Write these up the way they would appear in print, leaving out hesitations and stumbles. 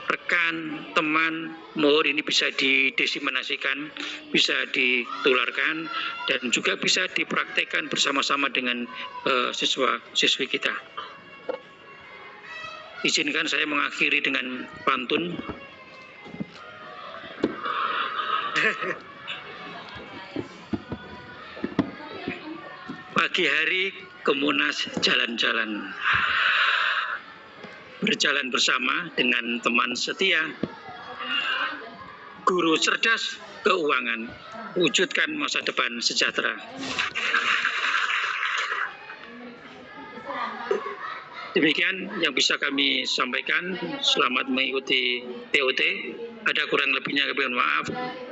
rekan, teman, mohon ini bisa didiseminasikan, bisa ditularkan, dan juga bisa dipraktekkan bersama-sama dengan siswa-siswi kita. Izinkan saya mengakhiri dengan pantun. Pagi hari ke Monas jalan-jalan, berjalan bersama dengan teman setia, guru cerdas keuangan, wujudkan masa depan sejahtera. Demikian yang bisa kami sampaikan. Selamat mengikuti TOT. Ada kurang lebihnya kami mohon maaf.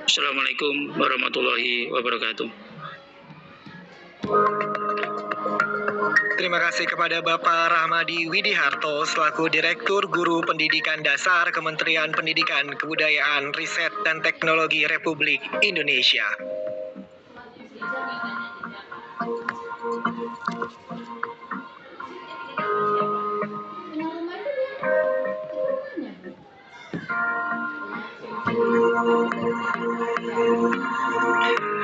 Assalamualaikum warahmatullahi wabarakatuh. Terima kasih kepada Bapak Rahmadi Widiharto selaku Direktur Guru Pendidikan Dasar Kementerian Pendidikan, Kebudayaan, Riset, dan Teknologi Republik Indonesia.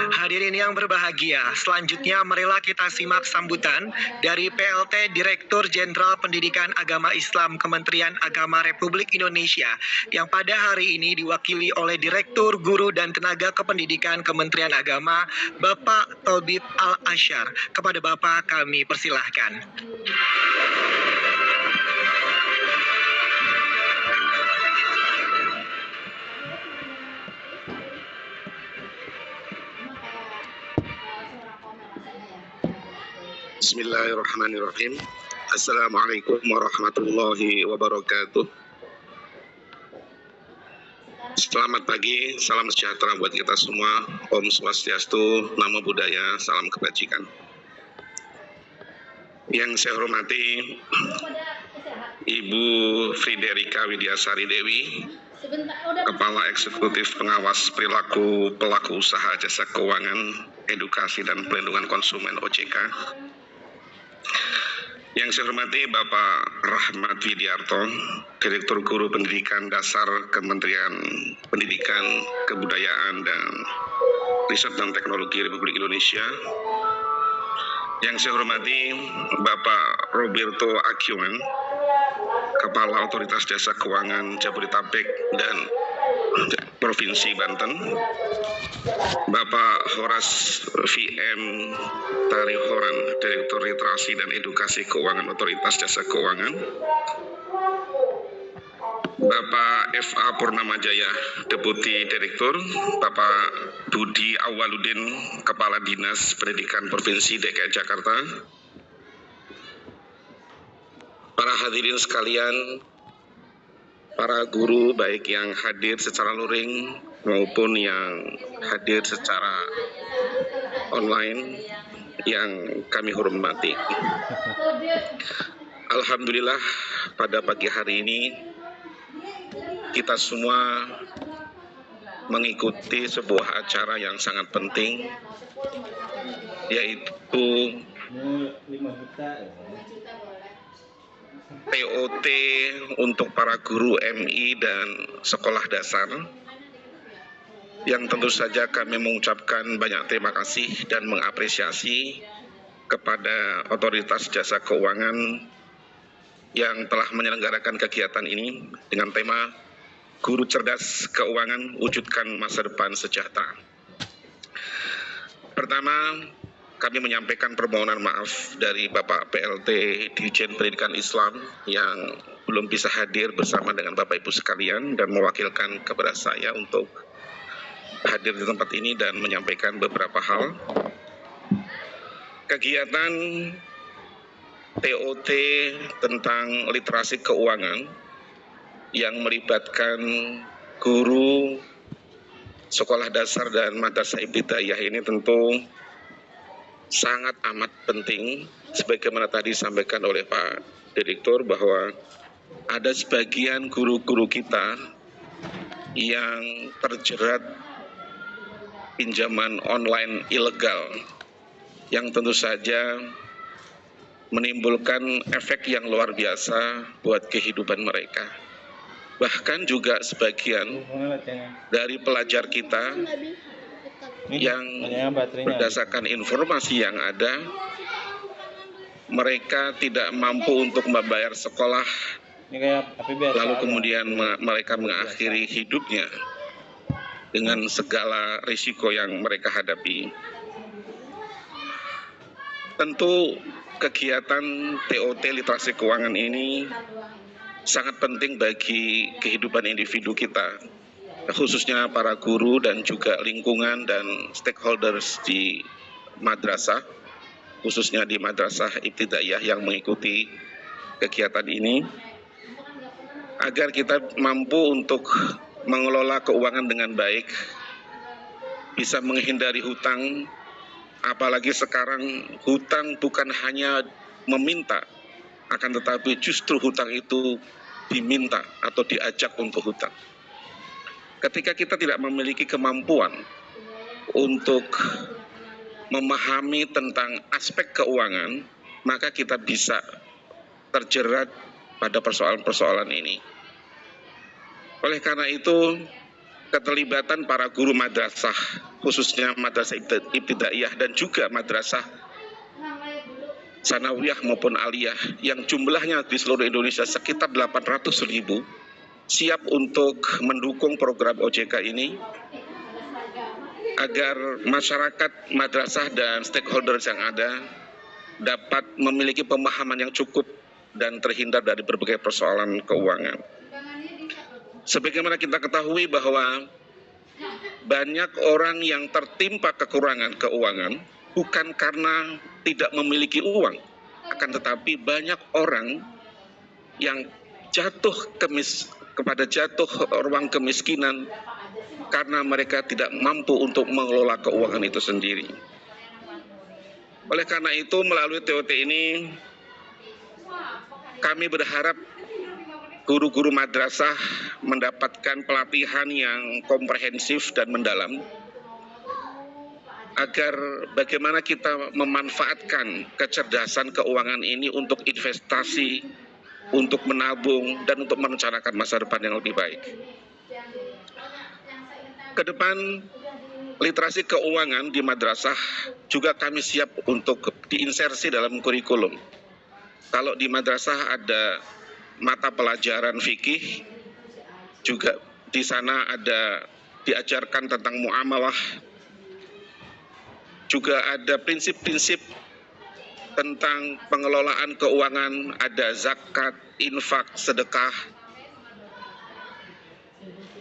Hadirin yang berbahagia, selanjutnya marilah kita simak sambutan dari PLT Direktur Jenderal Pendidikan Agama Islam Kementerian Agama Republik Indonesia yang pada hari ini diwakili oleh Direktur Guru dan Tenaga Kependidikan Kementerian Agama, Bapak Tobib Al-Asyar. Kepada Bapak kami persilahkan. Bismillahirrahmanirrahim. Assalamualaikum warahmatullahi wabarakatuh. Selamat pagi, salam sejahtera buat kita semua. Om Swastiastu, Namo Buddhaya, salam kebajikan. Yang saya hormati Ibu Friderika Widiasari Dewi, Kepala Eksekutif Pengawas Perilaku Pelaku Usaha Jasa Keuangan, Edukasi dan Perlindungan Konsumen OJK. Yang saya hormati Bapak Rahmat Widiarto, Direktur Guru Pendidikan Dasar Kementerian Pendidikan, Kebudayaan, dan Riset dan Teknologi Republik Indonesia. Yang saya hormati Bapak Roberto Akyuman, Kepala Otoritas Jasa Keuangan Jabodetabek dan Provinsi Banten. Bapak Horas VM Tarihoran, Direktur Literasi dan Edukasi Keuangan Otoritas Jasa Keuangan. Bapak FA Purnamajaya, Deputi Direktur. Bapak Budi Awaludin, Kepala Dinas Pendidikan Provinsi DKI Jakarta. Para hadirin sekalian, para guru baik yang hadir secara luring maupun yang hadir secara online yang kami hormati. Alhamdulillah pada pagi hari ini kita semua mengikuti sebuah acara yang sangat penting, yaitu TOT untuk para guru MI dan sekolah dasar, yang tentu saja kami mengucapkan banyak terima kasih dan mengapresiasi kepada Otoritas Jasa Keuangan yang telah menyelenggarakan kegiatan ini dengan tema Guru Cerdas Keuangan Wujudkan Masa Depan Sejahtera. Pertama, kami menyampaikan permohonan maaf dari Bapak PLT Dirjen Pendidikan Islam yang belum bisa hadir bersama dengan Bapak Ibu sekalian dan mewakilkan kepada saya untuk hadir di tempat ini dan menyampaikan beberapa hal. Kegiatan TOT tentang literasi keuangan yang melibatkan guru sekolah dasar dan madrasah ibtidaiyah ini tentu sangat amat penting, sebagaimana tadi disampaikan oleh Pak Direktur bahwa ada sebagian guru-guru kita yang terjerat pinjaman online ilegal yang tentu saja menimbulkan efek yang luar biasa buat kehidupan mereka. Bahkan juga sebagian dari pelajar kita yang berdasarkan informasi yang ada, mereka tidak mampu untuk membayar sekolah, lalu kemudian mereka mengakhiri hidupnya dengan segala risiko yang mereka hadapi. Tentu kegiatan TOT literasi keuangan ini sangat penting bagi kehidupan individu kita, khususnya para guru dan juga lingkungan dan stakeholders di madrasah, khususnya di madrasah ibtidaiyah yang mengikuti kegiatan ini, agar kita mampu untuk mengelola keuangan dengan baik, bisa menghindari hutang, apalagi sekarang hutang bukan hanya meminta, akan tetapi justru hutang itu diminta atau diajak untuk hutang. Ketika kita tidak memiliki kemampuan untuk memahami tentang aspek keuangan, maka kita bisa terjerat pada persoalan-persoalan ini. Oleh karena itu, keterlibatan para guru madrasah, khususnya madrasah ibtidaiyah dan juga madrasah sanawiyah maupun aliyah yang jumlahnya di seluruh Indonesia sekitar 800.000, siap untuk mendukung program OJK ini agar masyarakat, madrasah dan stakeholders yang ada dapat memiliki pemahaman yang cukup dan terhindar dari berbagai persoalan keuangan. Sebagaimana kita ketahui bahwa banyak orang yang tertimpa kekurangan keuangan bukan karena tidak memiliki uang, akan tetapi banyak orang yang jatuh ruang kemiskinan karena mereka tidak mampu untuk mengelola keuangan itu sendiri. Oleh karena itu, melalui TOT ini kami berharap guru-guru madrasah mendapatkan pelatihan yang komprehensif dan mendalam agar bagaimana kita memanfaatkan kecerdasan keuangan ini untuk investasi, untuk menabung, dan untuk merencanakan masa depan yang lebih baik. Ke depan, literasi keuangan di madrasah juga kami siap untuk diinsersi dalam kurikulum. Kalau di madrasah ada mata pelajaran fikih, juga di sana ada diajarkan tentang muamalah, juga ada prinsip-prinsip tentang pengelolaan keuangan, ada zakat, infak, sedekah,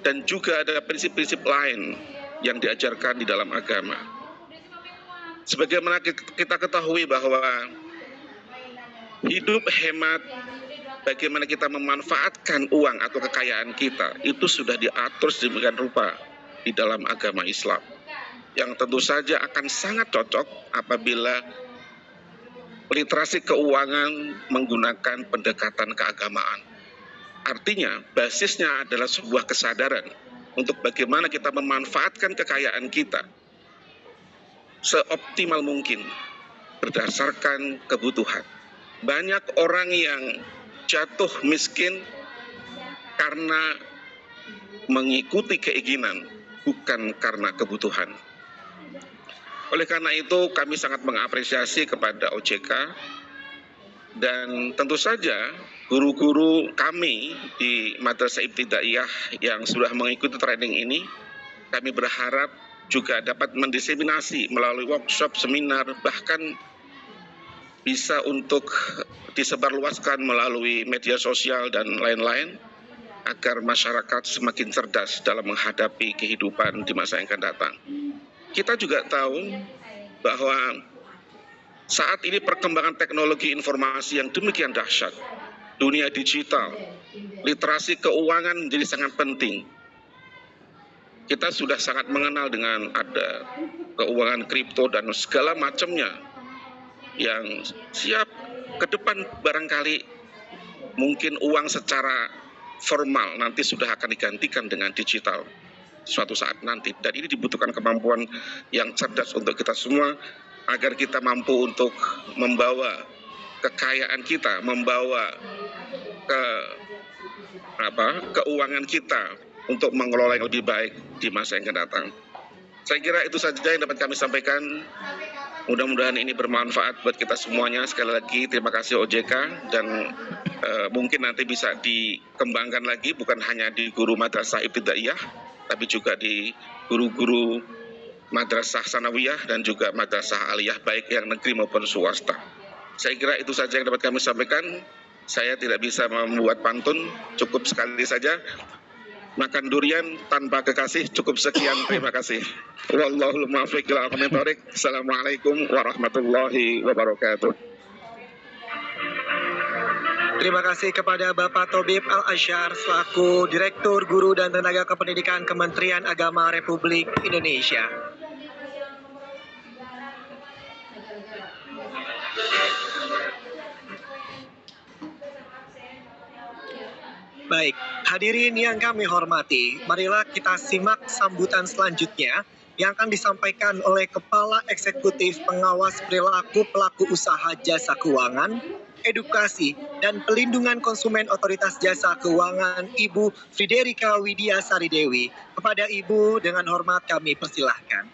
dan juga ada prinsip-prinsip lain yang diajarkan di dalam agama. Sebagaimana kita ketahui bahwa hidup hemat, bagaimana kita memanfaatkan uang atau kekayaan kita, itu sudah diatur sedemikian rupa di dalam agama Islam, yang tentu saja akan sangat cocok apabila literasi keuangan menggunakan pendekatan keagamaan. Artinya, basisnya adalah sebuah kesadaran untuk bagaimana kita memanfaatkan kekayaan kita seoptimal mungkin berdasarkan kebutuhan. Banyak orang yang jatuh miskin karena mengikuti keinginan, bukan karena kebutuhan. Oleh karena itu, kami sangat mengapresiasi kepada OJK, dan tentu saja guru-guru kami di Madrasah Ibtidaiyah yang sudah mengikuti training ini, kami berharap juga dapat mendiseminasi melalui workshop, seminar, bahkan bisa untuk disebarluaskan melalui media sosial dan lain-lain, agar masyarakat semakin cerdas dalam menghadapi kehidupan di masa yang akan datang. Kita juga tahu bahwa saat ini perkembangan teknologi informasi yang demikian dahsyat, dunia digital, literasi keuangan menjadi sangat penting. Kita sudah sangat mengenal dengan ada keuangan kripto dan segala macamnya yang siap ke depan barangkali mungkin uang secara formal nanti sudah akan digantikan dengan digital suatu saat nanti. Dan ini dibutuhkan kemampuan yang cerdas untuk kita semua agar kita mampu untuk membawa kekayaan kita, membawa keuangan kita untuk mengelola yang lebih baik di masa yang akan datang. Saya kira itu saja yang dapat kami sampaikan. Mudah-mudahan ini bermanfaat buat kita semuanya. Sekali lagi terima kasih OJK, dan mungkin nanti bisa dikembangkan lagi bukan hanya di guru madrasah ibtidaiyah, tapi juga di guru-guru madrasah sanawiyah dan juga madrasah aliyah baik yang negeri maupun swasta. Saya kira itu saja yang dapat kami sampaikan. Saya tidak bisa membuat pantun, cukup sekali saja. Makan durian tanpa kekasih, cukup sekian, terima kasih. Wallahul muwaffiq ila aqwamit thoriq. Assalamualaikum warahmatullahi wabarakatuh. Terima kasih kepada Bapak Tobib Al-Asyar selaku Direktur Guru dan Tenaga Kependidikan Kementerian Agama Republik Indonesia. Baik, hadirin yang kami hormati, marilah kita simak sambutan selanjutnya yang akan disampaikan oleh Kepala Eksekutif Pengawas Perilaku Pelaku Usaha Jasa Keuangan, Edukasi, dan Pelindungan Konsumen Otoritas Jasa Keuangan, Ibu Friderika Widya Sari Dewi. Kepada Ibu dengan hormat kami persilahkan.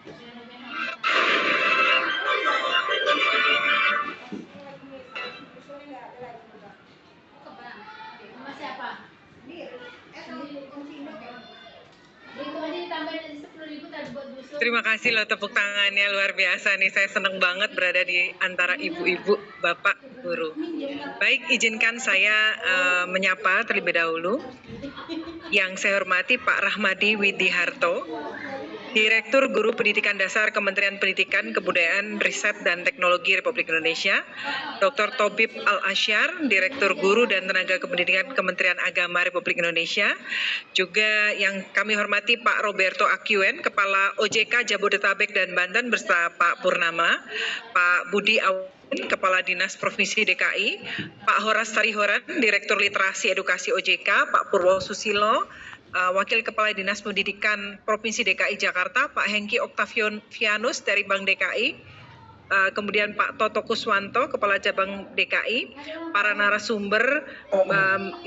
Terima kasih loh, tepuk tangannya luar biasa nih. Saya senang banget berada di antara ibu-ibu, bapak, guru. Baik, izinkan saya menyapa terlebih dahulu. Yang saya hormati Pak Rahmadi Widiharto, Direktur Guru Pendidikan Dasar Kementerian Pendidikan, Kebudayaan, Riset, dan Teknologi Republik Indonesia, Dr. Tobib Al-Asyar, Direktur Guru dan Tenaga Kependidikan Kementerian Agama Republik Indonesia, juga yang kami hormati Pak Roberto Akiwen, Kepala OJK Jabodetabek dan Banten beserta Pak Purnama, Pak Budi Awin, Kepala Dinas Provinsi DKI, Pak Horas Tarihoran, Direktur Literasi Edukasi OJK, Pak Purwo Susilo, Wakil Kepala Dinas Pendidikan Provinsi DKI Jakarta, Pak Hengki Oktavianus dari Bank DKI, kemudian Pak Toto Kuswanto, Kepala Cabang DKI, para narasumber,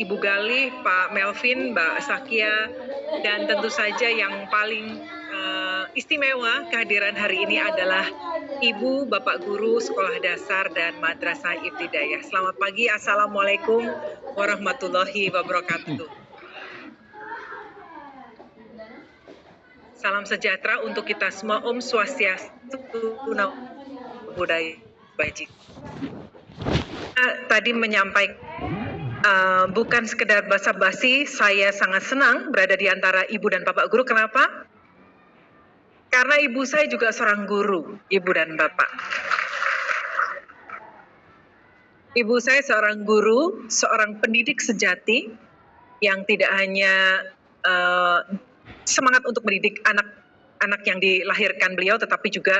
Ibu Gali, Pak Melvin, Mbak Sakia, dan tentu saja yang paling istimewa kehadiran hari ini adalah Ibu, Bapak Guru Sekolah Dasar dan Madrasah Ibtidaiyah. Selamat pagi, Assalamualaikum warahmatullahi wabarakatuh. Salam sejahtera untuk kita semua. Om Swastiastu, Namo Buddhaya. Tadi menyampaikan bukan sekedar basa-basi, saya sangat senang berada di antara ibu dan bapak guru. Kenapa? Karena ibu saya juga seorang guru, ibu dan bapak. Ibu saya seorang guru, seorang pendidik sejati yang tidak hanya semangat untuk mendidik anak-anak yang dilahirkan beliau, tetapi juga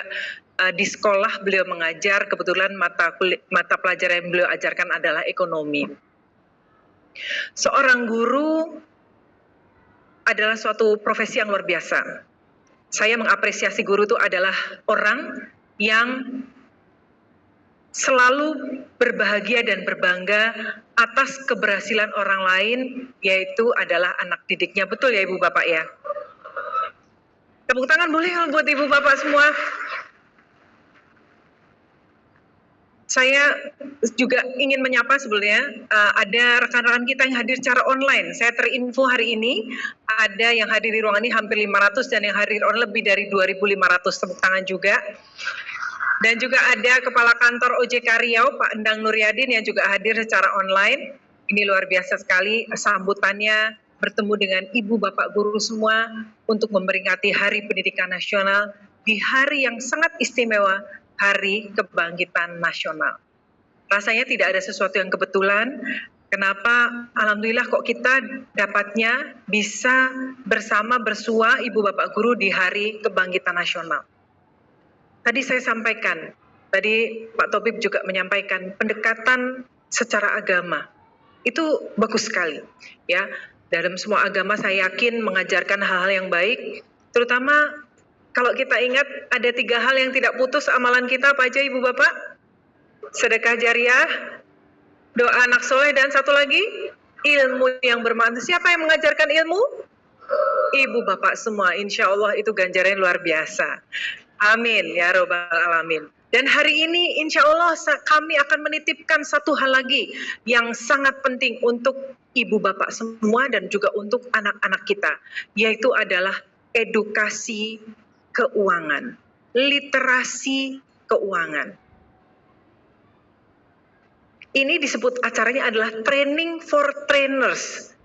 di sekolah beliau mengajar. Kebetulan mata pelajaran yang beliau ajarkan adalah ekonomi. Seorang guru adalah suatu profesi yang luar biasa. Saya mengapresiasi guru itu adalah orang yang selalu berbahagia dan berbangga atas keberhasilan orang lain, yaitu adalah anak didiknya. Betul ya Ibu Bapak ya? Tepuk tangan boleh buat Ibu Bapak semua. Saya juga ingin menyapa sebelumnya, ada rekan-rekan kita yang hadir secara online. Saya terinfo hari ini ada yang hadir di ruangan ini hampir 500 dan yang hadir online lebih dari 2.500. Tepuk tangan juga. Dan juga ada Kepala Kantor OJK Riau, Pak Endang Nuryadin yang juga hadir secara online. Ini luar biasa sekali sambutannya, bertemu dengan ibu bapak guru semua untuk memperingati Hari Pendidikan Nasional di hari yang sangat istimewa, Hari Kebangkitan Nasional. Rasanya tidak ada sesuatu yang kebetulan. Kenapa? Alhamdulillah kok kita dapatnya bisa bersama bersua ibu bapak guru di Hari Kebangkitan Nasional. Tadi saya sampaikan, tadi Pak Tobib juga menyampaikan pendekatan secara agama. Itu bagus sekali, ya. Dalam semua agama saya yakin mengajarkan hal-hal yang baik, terutama kalau kita ingat ada 3 hal yang tidak putus amalan kita, apa aja Ibu Bapak? Sedekah jariah, doa anak soleh, dan satu lagi ilmu yang bermanfaat. Siapa yang mengajarkan ilmu? Ibu bapak semua. Insya Allah itu ganjarannya luar biasa. Amin ya robbal alamin. Dan hari ini insya Allah kami akan menitipkan satu hal lagi yang sangat penting untuk ibu bapak semua dan juga untuk anak-anak kita, yaitu adalah edukasi keuangan, literasi keuangan. Ini disebut acaranya adalah training for trainers.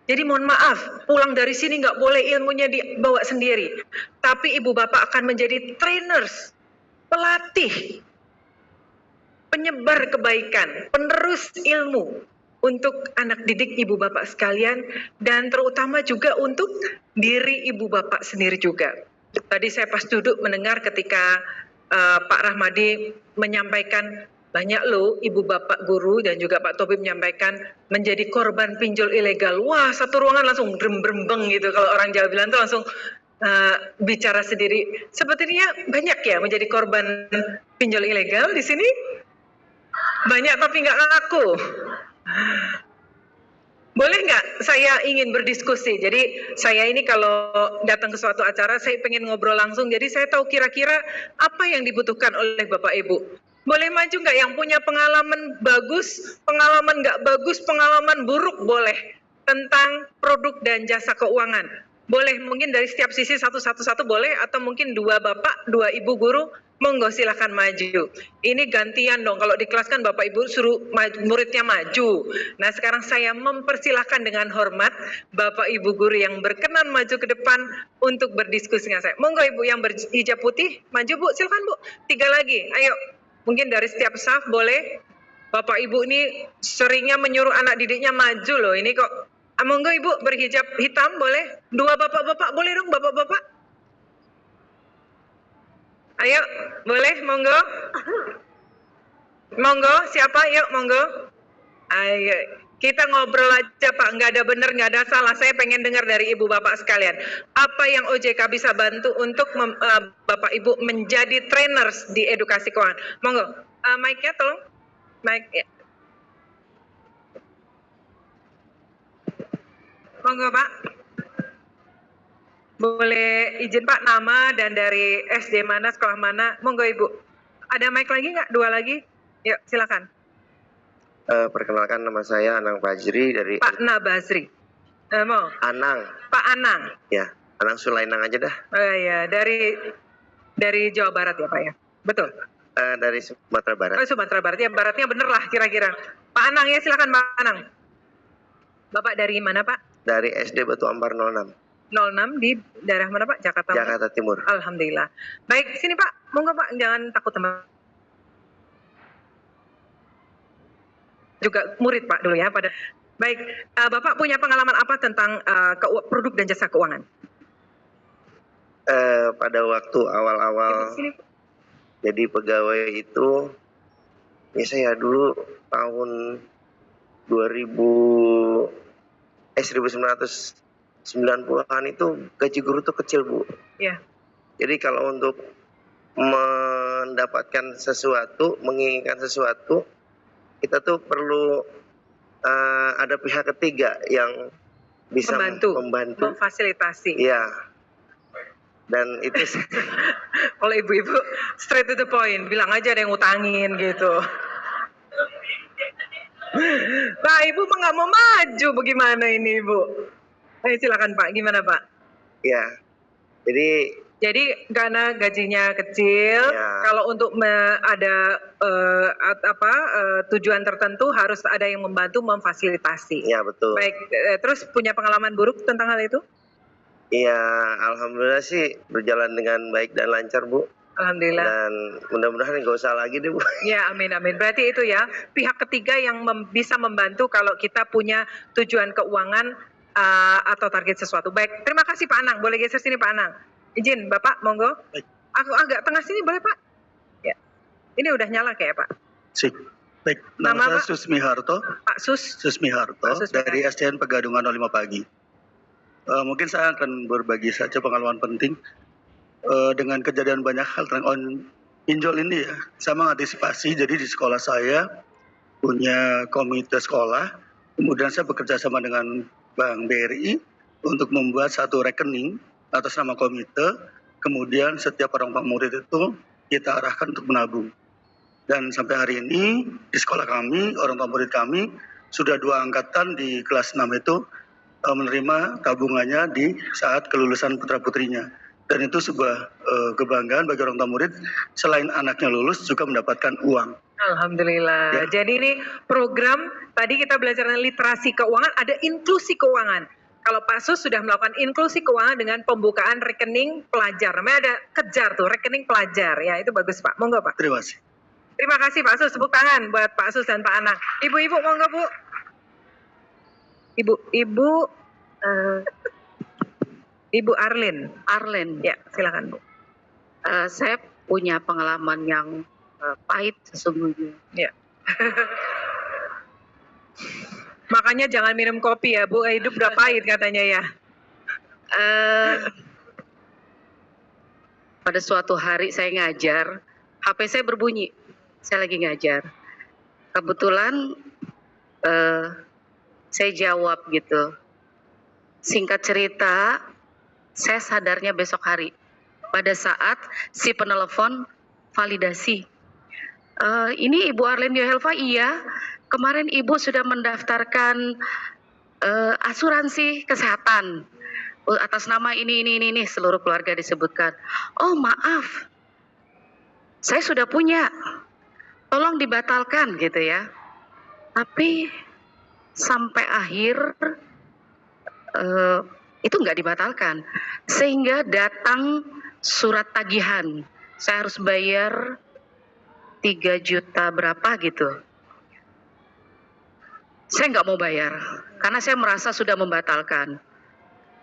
Jadi mohon maaf, pulang dari sini nggak boleh ilmunya dibawa sendiri. Tapi ibu bapak akan menjadi trainers, pelatih, penyebar kebaikan, penerus ilmu untuk anak didik ibu bapak sekalian, dan terutama juga untuk diri ibu bapak sendiri juga. Tadi saya pas duduk mendengar ketika Pak Rahmadi menyampaikan, banyak loh ibu bapak guru dan juga Pak Tobib menyampaikan menjadi korban pinjol ilegal. Wah, satu ruangan langsung brem-brembeng gitu. Kalau orang Jawa bilang tuh langsung bicara sendiri. Sepertinya banyak ya menjadi korban pinjol ilegal di sini. Banyak tapi nggak ngaku. Boleh nggak saya ingin berdiskusi? Jadi saya ini kalau datang ke suatu acara saya pengen ngobrol langsung. Jadi saya tahu kira-kira apa yang dibutuhkan oleh Bapak Ibu. Boleh maju nggak yang punya pengalaman bagus, pengalaman nggak bagus, pengalaman buruk boleh tentang produk dan jasa keuangan. Boleh mungkin dari setiap sisi satu-satu boleh, atau mungkin dua bapak, dua ibu guru, monggo silahkan maju. Ini gantian dong, kalau di kelas kan bapak ibu suruh muridnya maju. Nah sekarang saya mempersilahkan dengan hormat bapak ibu guru yang berkenan maju ke depan untuk berdiskusi dengan saya. Monggo ibu yang berhijab putih, maju bu, silakan bu. 3 lagi, ayo. Mungkin dari setiap staff boleh. Bapak ibu ini seringnya menyuruh anak didiknya maju loh. Ini kok. Monggo ibu berhijab hitam boleh. 2 bapak-bapak boleh dong bapak-bapak. Ayo boleh monggo. Monggo siapa yuk monggo. Ayo. Kita ngobrol aja Pak, nggak ada benar, nggak ada salah. Saya pengen dengar dari ibu bapak sekalian. Apa yang OJK bisa bantu untuk bapak ibu menjadi trainers di edukasi keuangan? Monggo, mic-nya tolong. Mic ya. Monggo Pak. Boleh izin Pak nama dan dari SD mana, sekolah mana? Monggo Ibu. Ada mic lagi nggak? 2 lagi? Yuk silakan. Perkenalkan nama saya Anang Fajri dari Pak Nabazri. Mau? Anang. Pak Anang. Ya, Anang Sulainang aja dah. Oh iya, dari Jawa Barat ya Pak ya? Betul? Dari Sumatera Barat. Oh Sumatera Barat, ya baratnya bener lah kira-kira. Pak Anang ya, silakan Pak Anang. Bapak dari mana Pak? Dari SD Batu Ampar 06. 06 di daerah mana Pak? Jakarta. Jakarta Timur. Alhamdulillah. Baik, sini Pak. Monggo Pak, jangan takut teman. Juga murid Pak dulu ya. Baik, Bapak punya pengalaman apa tentang produk dan jasa keuangan? Pada waktu awal-awal jadi pegawai itu, ya saya dulu tahun 1990-an itu gaji guru tuh kecil Bu. Iya. Jadi kalau untuk mendapatkan sesuatu, menginginkan sesuatu, kita tuh perlu ada pihak ketiga yang bisa membantu, memfasilitasi. Iya. Dan itu kalau ibu-ibu straight to the point, bilang aja ada yang ngutangin gitu. Pak, ibu mah nggak mau maju, bagaimana ini ibu? Ayo silakan Pak, gimana Pak? ya, Jadi karena gajinya kecil, ya. Kalau untuk ada tujuan tertentu harus ada yang membantu memfasilitasi. Ya betul. Baik, terus punya pengalaman buruk tentang hal itu? Iya, alhamdulillah sih berjalan dengan baik dan lancar Bu. Alhamdulillah. Dan mudah-mudahan nggak usah lagi deh Bu. Ya amin amin. Berarti itu ya pihak ketiga yang bisa membantu kalau kita punya tujuan keuangan atau target sesuatu. Baik, terima kasih Pak Anang. Boleh geser sini Pak Anang. Izin Bapak, monggo. Baik. Aku agak tengah sini boleh Pak? Ya. Ini udah nyala kayak Pak. Sip. Baik, nama saya Susmiharto. Pak Sus. Susmiharto dari SDN Pegadungan 05 Pagi. Mungkin saya akan berbagi saja pengalaman penting dengan kejadian banyak hal tentang pinjol ini ya. Saya mengantisipasi, jadi di sekolah saya punya komite sekolah Kemudian saya bekerja sama dengan Bank BRI untuk membuat satu rekening atas nama komite. Kemudian setiap orang Pak murid itu kita arahkan untuk menabung. Dan sampai hari ini di sekolah kami, orang tua murid kami sudah 2 angkatan di kelas 6 itu menerima tabungannya di saat kelulusan putra-putrinya. Dan itu sebuah kebanggaan bagi orang tua murid, selain anaknya lulus juga mendapatkan uang. Alhamdulillah. Ya. Jadi ini program tadi kita belajar tentang literasi keuangan, ada inklusi keuangan. Kalau Pak Sus sudah melakukan inklusi keuangan dengan pembukaan rekening pelajar. Namanya ada kejar tuh, rekening pelajar. Ya, itu bagus Pak. Monggo Pak. Terima kasih. Terima kasih Pak Sus. Tepuk tangan buat Pak Sus dan Pak Anang. Ibu-ibu monggo Bu. Ibu Arlin. Ya, silakan Bu. Saya punya pengalaman yang pahit sesungguhnya. Ya. Makanya jangan minum kopi ya Bu, hidup udah pahit katanya ya. Pada suatu hari saya ngajar, HP saya berbunyi. Saya lagi ngajar. Kebetulan saya jawab gitu. Singkat cerita, saya sadarnya besok hari. Pada saat si penelepon validasi. Ini Ibu Arlin Yohelva, iya. Kemarin Ibu sudah mendaftarkan asuransi kesehatan atas nama ini, seluruh keluarga disebutkan. Oh maaf, saya sudah punya, tolong dibatalkan gitu ya. Tapi sampai akhir itu nggak dibatalkan, sehingga datang surat tagihan. Saya harus bayar 3 juta berapa gitu. Saya nggak mau bayar, karena saya merasa sudah membatalkan.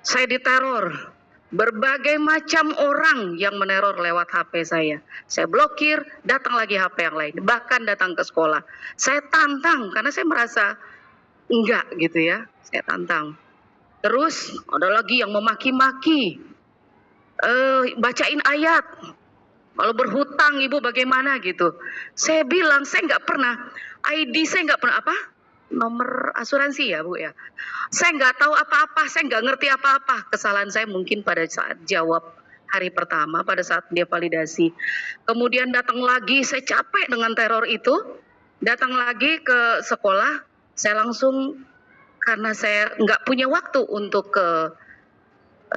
Saya diteror, berbagai macam orang yang meneror lewat HP saya. Saya blokir, datang lagi HP yang lain, bahkan datang ke sekolah. Saya tantang, karena saya merasa enggak gitu ya, saya tantang. Terus ada lagi yang memaki-maki, bacain ayat. Kalau berhutang Ibu bagaimana gitu. Saya bilang saya nggak pernah, ID saya nggak pernah nomor asuransi ya Bu ya. Saya nggak tahu apa-apa, saya nggak ngerti apa-apa. Kesalahan saya mungkin pada saat jawab hari pertama, pada saat dia validasi. Kemudian datang lagi, saya capek dengan teror itu. Datang lagi ke sekolah, saya langsung, karena saya nggak punya waktu untuk ke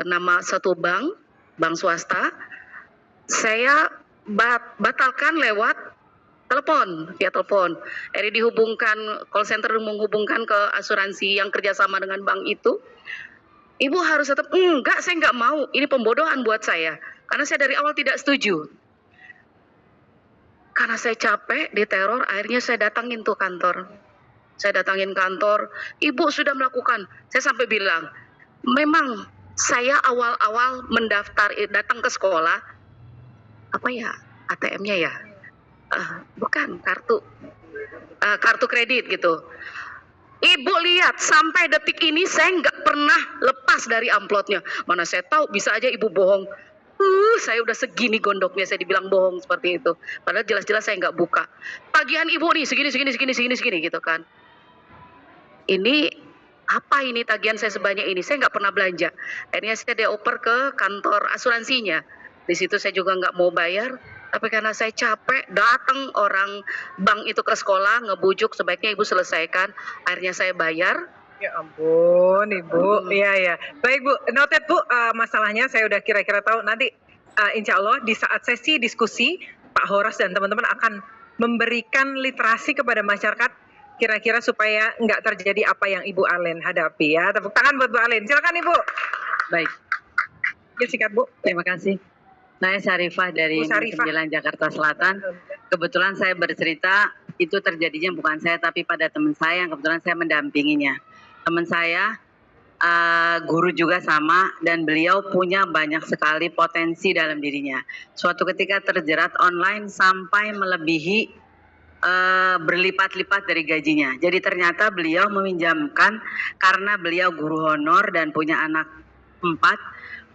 nama satu bank swasta, saya batalkan lewat telepon, via telepon. Akhirnya dihubungkan, call center menghubungkan ke asuransi yang kerjasama dengan bank itu. Ibu harus tetap, enggak, saya nggak mau. Ini pembodohan buat saya. Karena saya dari awal tidak setuju. Karena saya capek, diteror, akhirnya saya datangin tuh kantor. Saya datangin kantor, Ibu sudah melakukan. Saya sampai bilang, memang saya awal-awal mendaftar, datang ke sekolah, apa ya, ATM-nya ya? Bukan, kartu kredit gitu. Ibu lihat, sampai detik ini saya nggak pernah lepas dari amplopnya. Mana saya tahu, bisa aja Ibu bohong. Saya udah segini gondoknya, saya dibilang bohong seperti itu. Padahal jelas-jelas saya nggak buka. Tagihan Ibu nih, segini gitu kan. Ini, apa ini tagihan saya sebanyak ini? Saya nggak pernah belanja. Akhirnya saya dioper ke kantor asuransinya. Di situ saya juga nggak mau bayar. Tapi karena saya capek, datang orang bank itu ke sekolah, ngebujuk sebaiknya Ibu selesaikan. Akhirnya saya bayar. Ya ampun Ibu, iya. Baik Bu, noted Bu, masalahnya saya udah kira-kira tahu. Nanti insya Allah di saat sesi diskusi, Pak Horas dan teman-teman akan memberikan literasi kepada masyarakat, kira-kira supaya nggak terjadi apa yang Ibu Arlin hadapi ya. Tepuk tangan buat Bu Arlin, silakan Ibu. Baik, Singkat Bu. terima kasih. Saya Syarifah dari Bu Syarifah. 9 Jakarta Selatan. Kebetulan saya bercerita, itu terjadinya bukan saya tapi pada teman saya yang kebetulan saya mendampinginya. Teman saya guru juga sama, dan beliau punya banyak sekali potensi dalam dirinya. Suatu ketika terjerat online sampai melebihi berlipat-lipat dari gajinya. Jadi ternyata beliau meminjamkan, karena beliau guru honor dan punya anak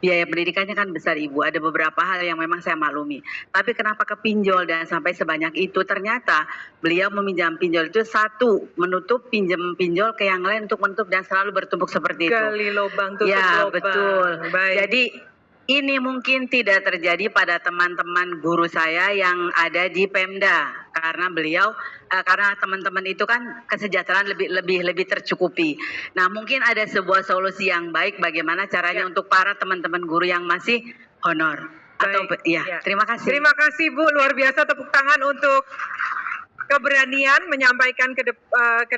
biaya pendidikannya kan besar Ibu. Ada beberapa hal yang memang saya maklumi. Tapi kenapa ke pinjol dan sampai sebanyak itu? Ternyata beliau meminjam pinjol itu satu, menutup pinjam pinjol ke yang lain untuk menutup dan selalu bertumpuk seperti itu. Gali lubang tutup Ya, lubang. betul. Baik. Jadi ini mungkin tidak terjadi pada teman-teman guru saya yang ada di Pemda karena beliau karena teman-teman itu kan kesejahteraan lebih tercukupi. Nah, mungkin ada sebuah solusi yang baik bagaimana caranya untuk para teman-teman guru yang masih honor. Atau ya, terima kasih. Terima kasih Bu, luar biasa, tepuk tangan untuk keberanian menyampaikan ke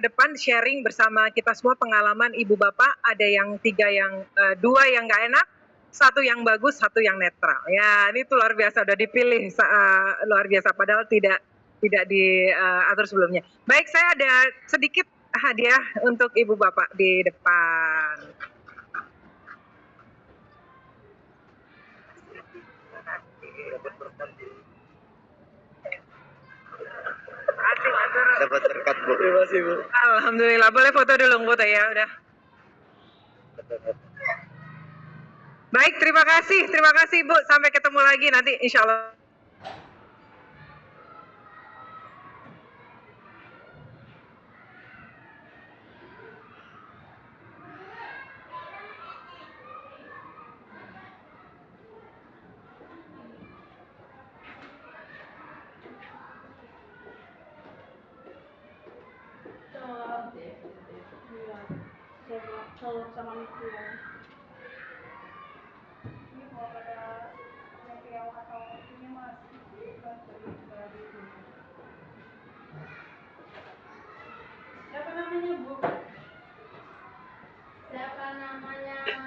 depan, sharing bersama kita semua pengalaman Ibu Bapak. Ada yang 2 yang nggak enak, 1 yang bagus, 1 yang netral. Ya, ini tuh luar biasa, udah dipilih luar biasa, padahal tidak diatur sebelumnya. Baik, saya ada sedikit hadiah untuk Ibu Bapak di depan. Dapat berkat, Bu. Terima kasih, Bu. Alhamdulillah, boleh foto dulu, foto ya, udah. Baik, terima kasih Bu. Sampai ketemu lagi nanti insya Allah.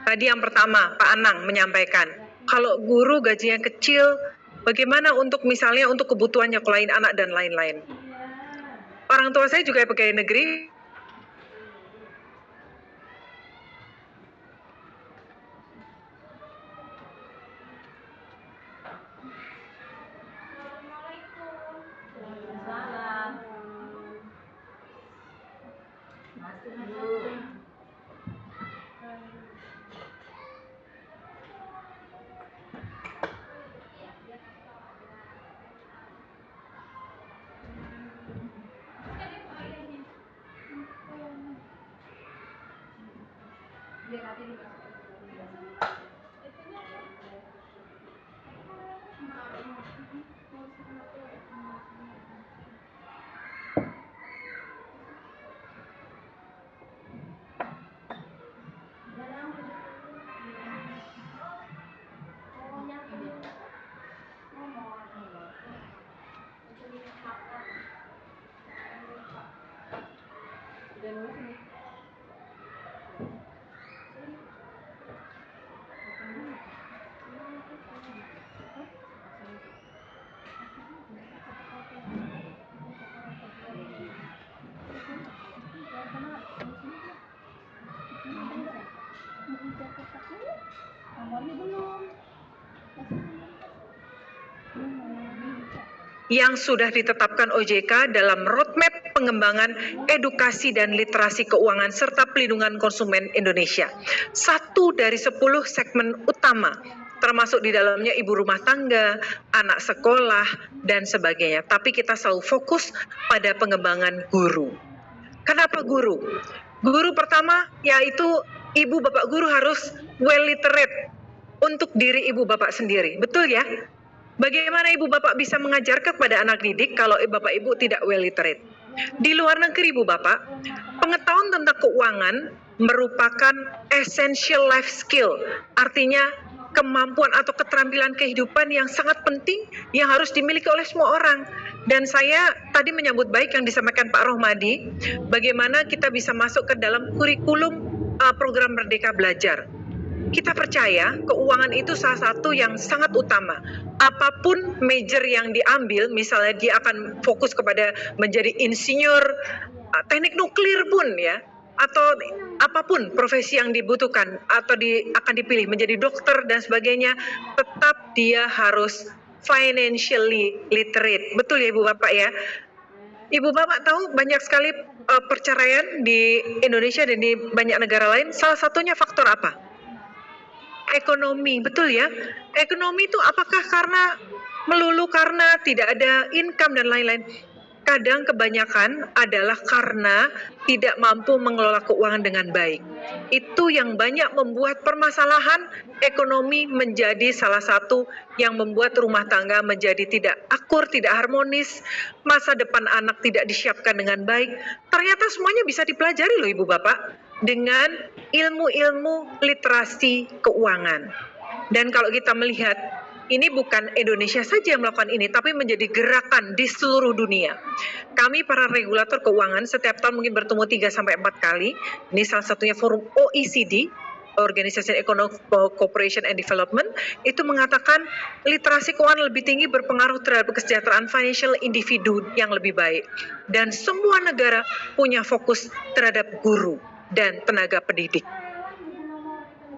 Tadi yang pertama Pak Anang menyampaikan, kalau guru gajinya kecil, bagaimana untuk misalnya untuk kebutuhan nyekolahin anak dan lain-lain. Orang tua saya juga pegawai negeri. Yang sudah ditetapkan OJK dalam roadmap pengembangan edukasi dan literasi keuangan serta pelindungan konsumen Indonesia. 1 dari 10 segmen utama, termasuk di dalamnya ibu rumah tangga, anak sekolah, dan sebagainya. Tapi kita selalu fokus pada pengembangan guru. Kenapa guru? Guru pertama yaitu ibu bapak guru harus well literate untuk diri ibu bapak sendiri. Betul ya? Bagaimana ibu bapak bisa mengajar kepada anak didik kalau bapak ibu tidak well literate? Di luar negeri ibu bapak, pengetahuan tentang keuangan merupakan essential life skill. Artinya kemampuan atau keterampilan kehidupan yang sangat penting yang harus dimiliki oleh semua orang. Dan saya tadi menyambut baik yang disampaikan Pak Rohmadi, bagaimana kita bisa masuk ke dalam kurikulum program Merdeka Belajar. Kita percaya keuangan itu salah satu yang sangat utama. Apapun major yang diambil, misalnya dia akan fokus kepada menjadi insinyur teknik nuklir pun ya, atau apapun profesi yang dibutuhkan atau akan dipilih menjadi dokter dan sebagainya, tetap dia harus financially literate. Betul ya Ibu Bapak ya? Ibu Bapak tahu banyak sekali perceraian di Indonesia dan di banyak negara lain, salah satunya faktor apa? ekonomi, betul ya? Ekonomi itu apakah melulu karena tidak ada income dan lain-lain? Kadang kebanyakan adalah karena tidak mampu mengelola keuangan dengan baik. Itu yang banyak membuat permasalahan ekonomi menjadi salah satu yang membuat rumah tangga menjadi tidak akur, tidak harmonis, masa depan anak tidak disiapkan dengan baik. Ternyata semuanya bisa dipelajari loh Ibu Bapak dengan ilmu-ilmu literasi keuangan. Dan kalau kita melihat, ini bukan Indonesia saja yang melakukan ini, tapi menjadi gerakan di seluruh dunia. Kami para regulator keuangan setiap tahun mungkin bertemu 3-4 kali. Ini salah satunya forum OECD, Organization Economic Cooperation and Development, itu mengatakan literasi keuangan lebih tinggi berpengaruh terhadap kesejahteraan financial individu yang lebih baik. Dan semua negara punya fokus terhadap guru dan tenaga pendidik.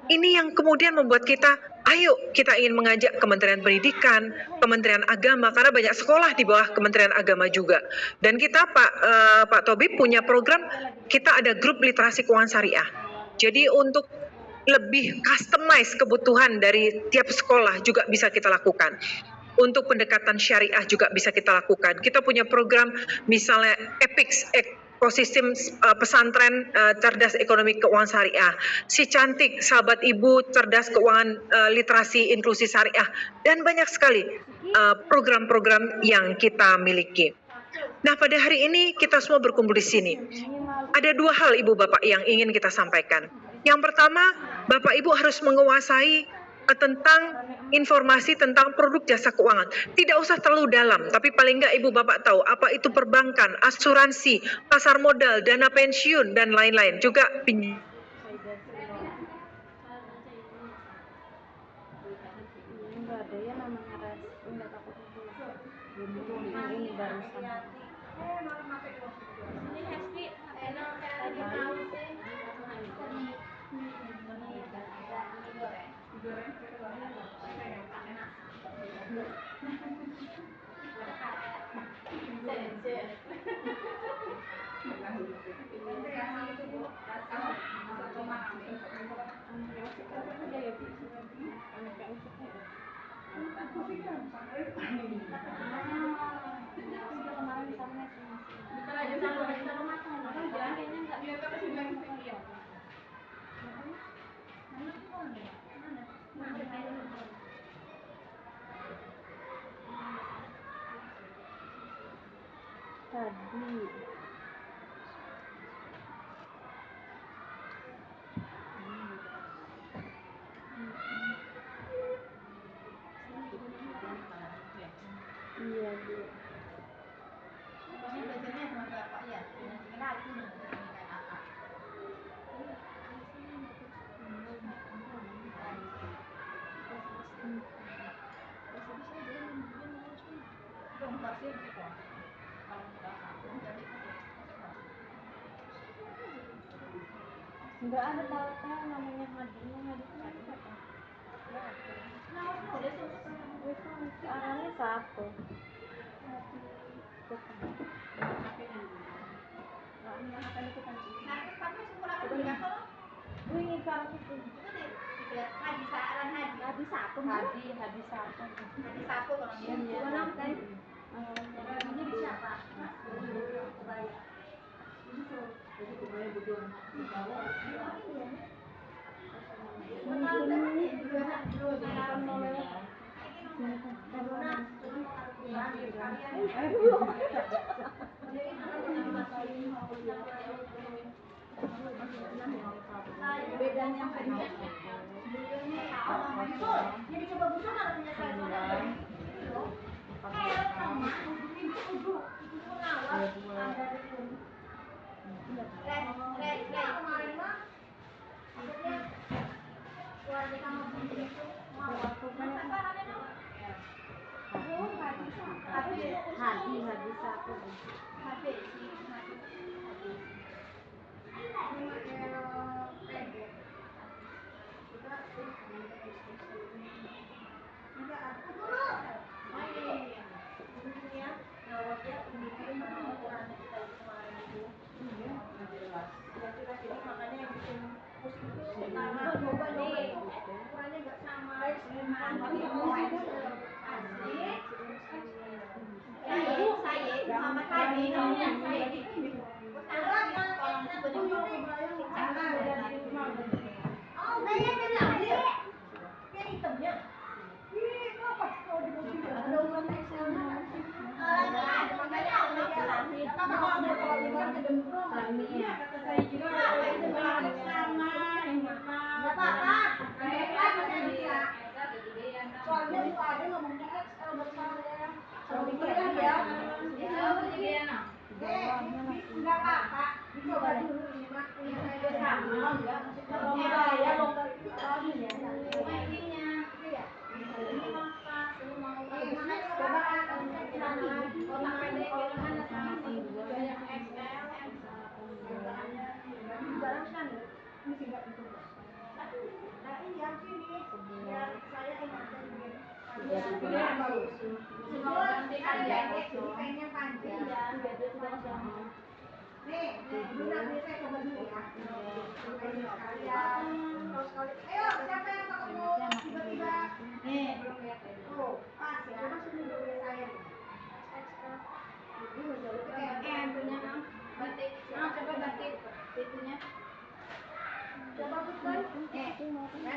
Ini yang kemudian membuat kita, ayo kita ingin mengajak Kementerian Pendidikan, Kementerian Agama, karena banyak sekolah di bawah Kementerian Agama juga. Dan kita Pak Tobib punya program, kita ada grup literasi keuangan syariah. Jadi untuk lebih customize kebutuhan dari tiap sekolah juga bisa kita lakukan. Untuk pendekatan syariah juga bisa kita lakukan. Kita punya program misalnya EPIX, ekosistem pesantren cerdas ekonomi keuangan syariah, Si Cantik, sahabat ibu cerdas keuangan literasi inklusi syariah, dan banyak sekali program-program yang kita miliki. Nah, pada hari ini kita semua berkumpul di sini. Ada dua hal Ibu Bapak yang ingin kita sampaikan. Yang pertama, Bapak Ibu harus menguasai tentang informasi tentang produk jasa keuangan. Tidak usah terlalu dalam, tapi paling nggak Ibu Bapak tahu apa itu perbankan, asuransi, pasar modal, dana pensiun, dan lain-lain. Juga Enggak ada tahu namanya Hadinya siapa? Itu arahnya satu.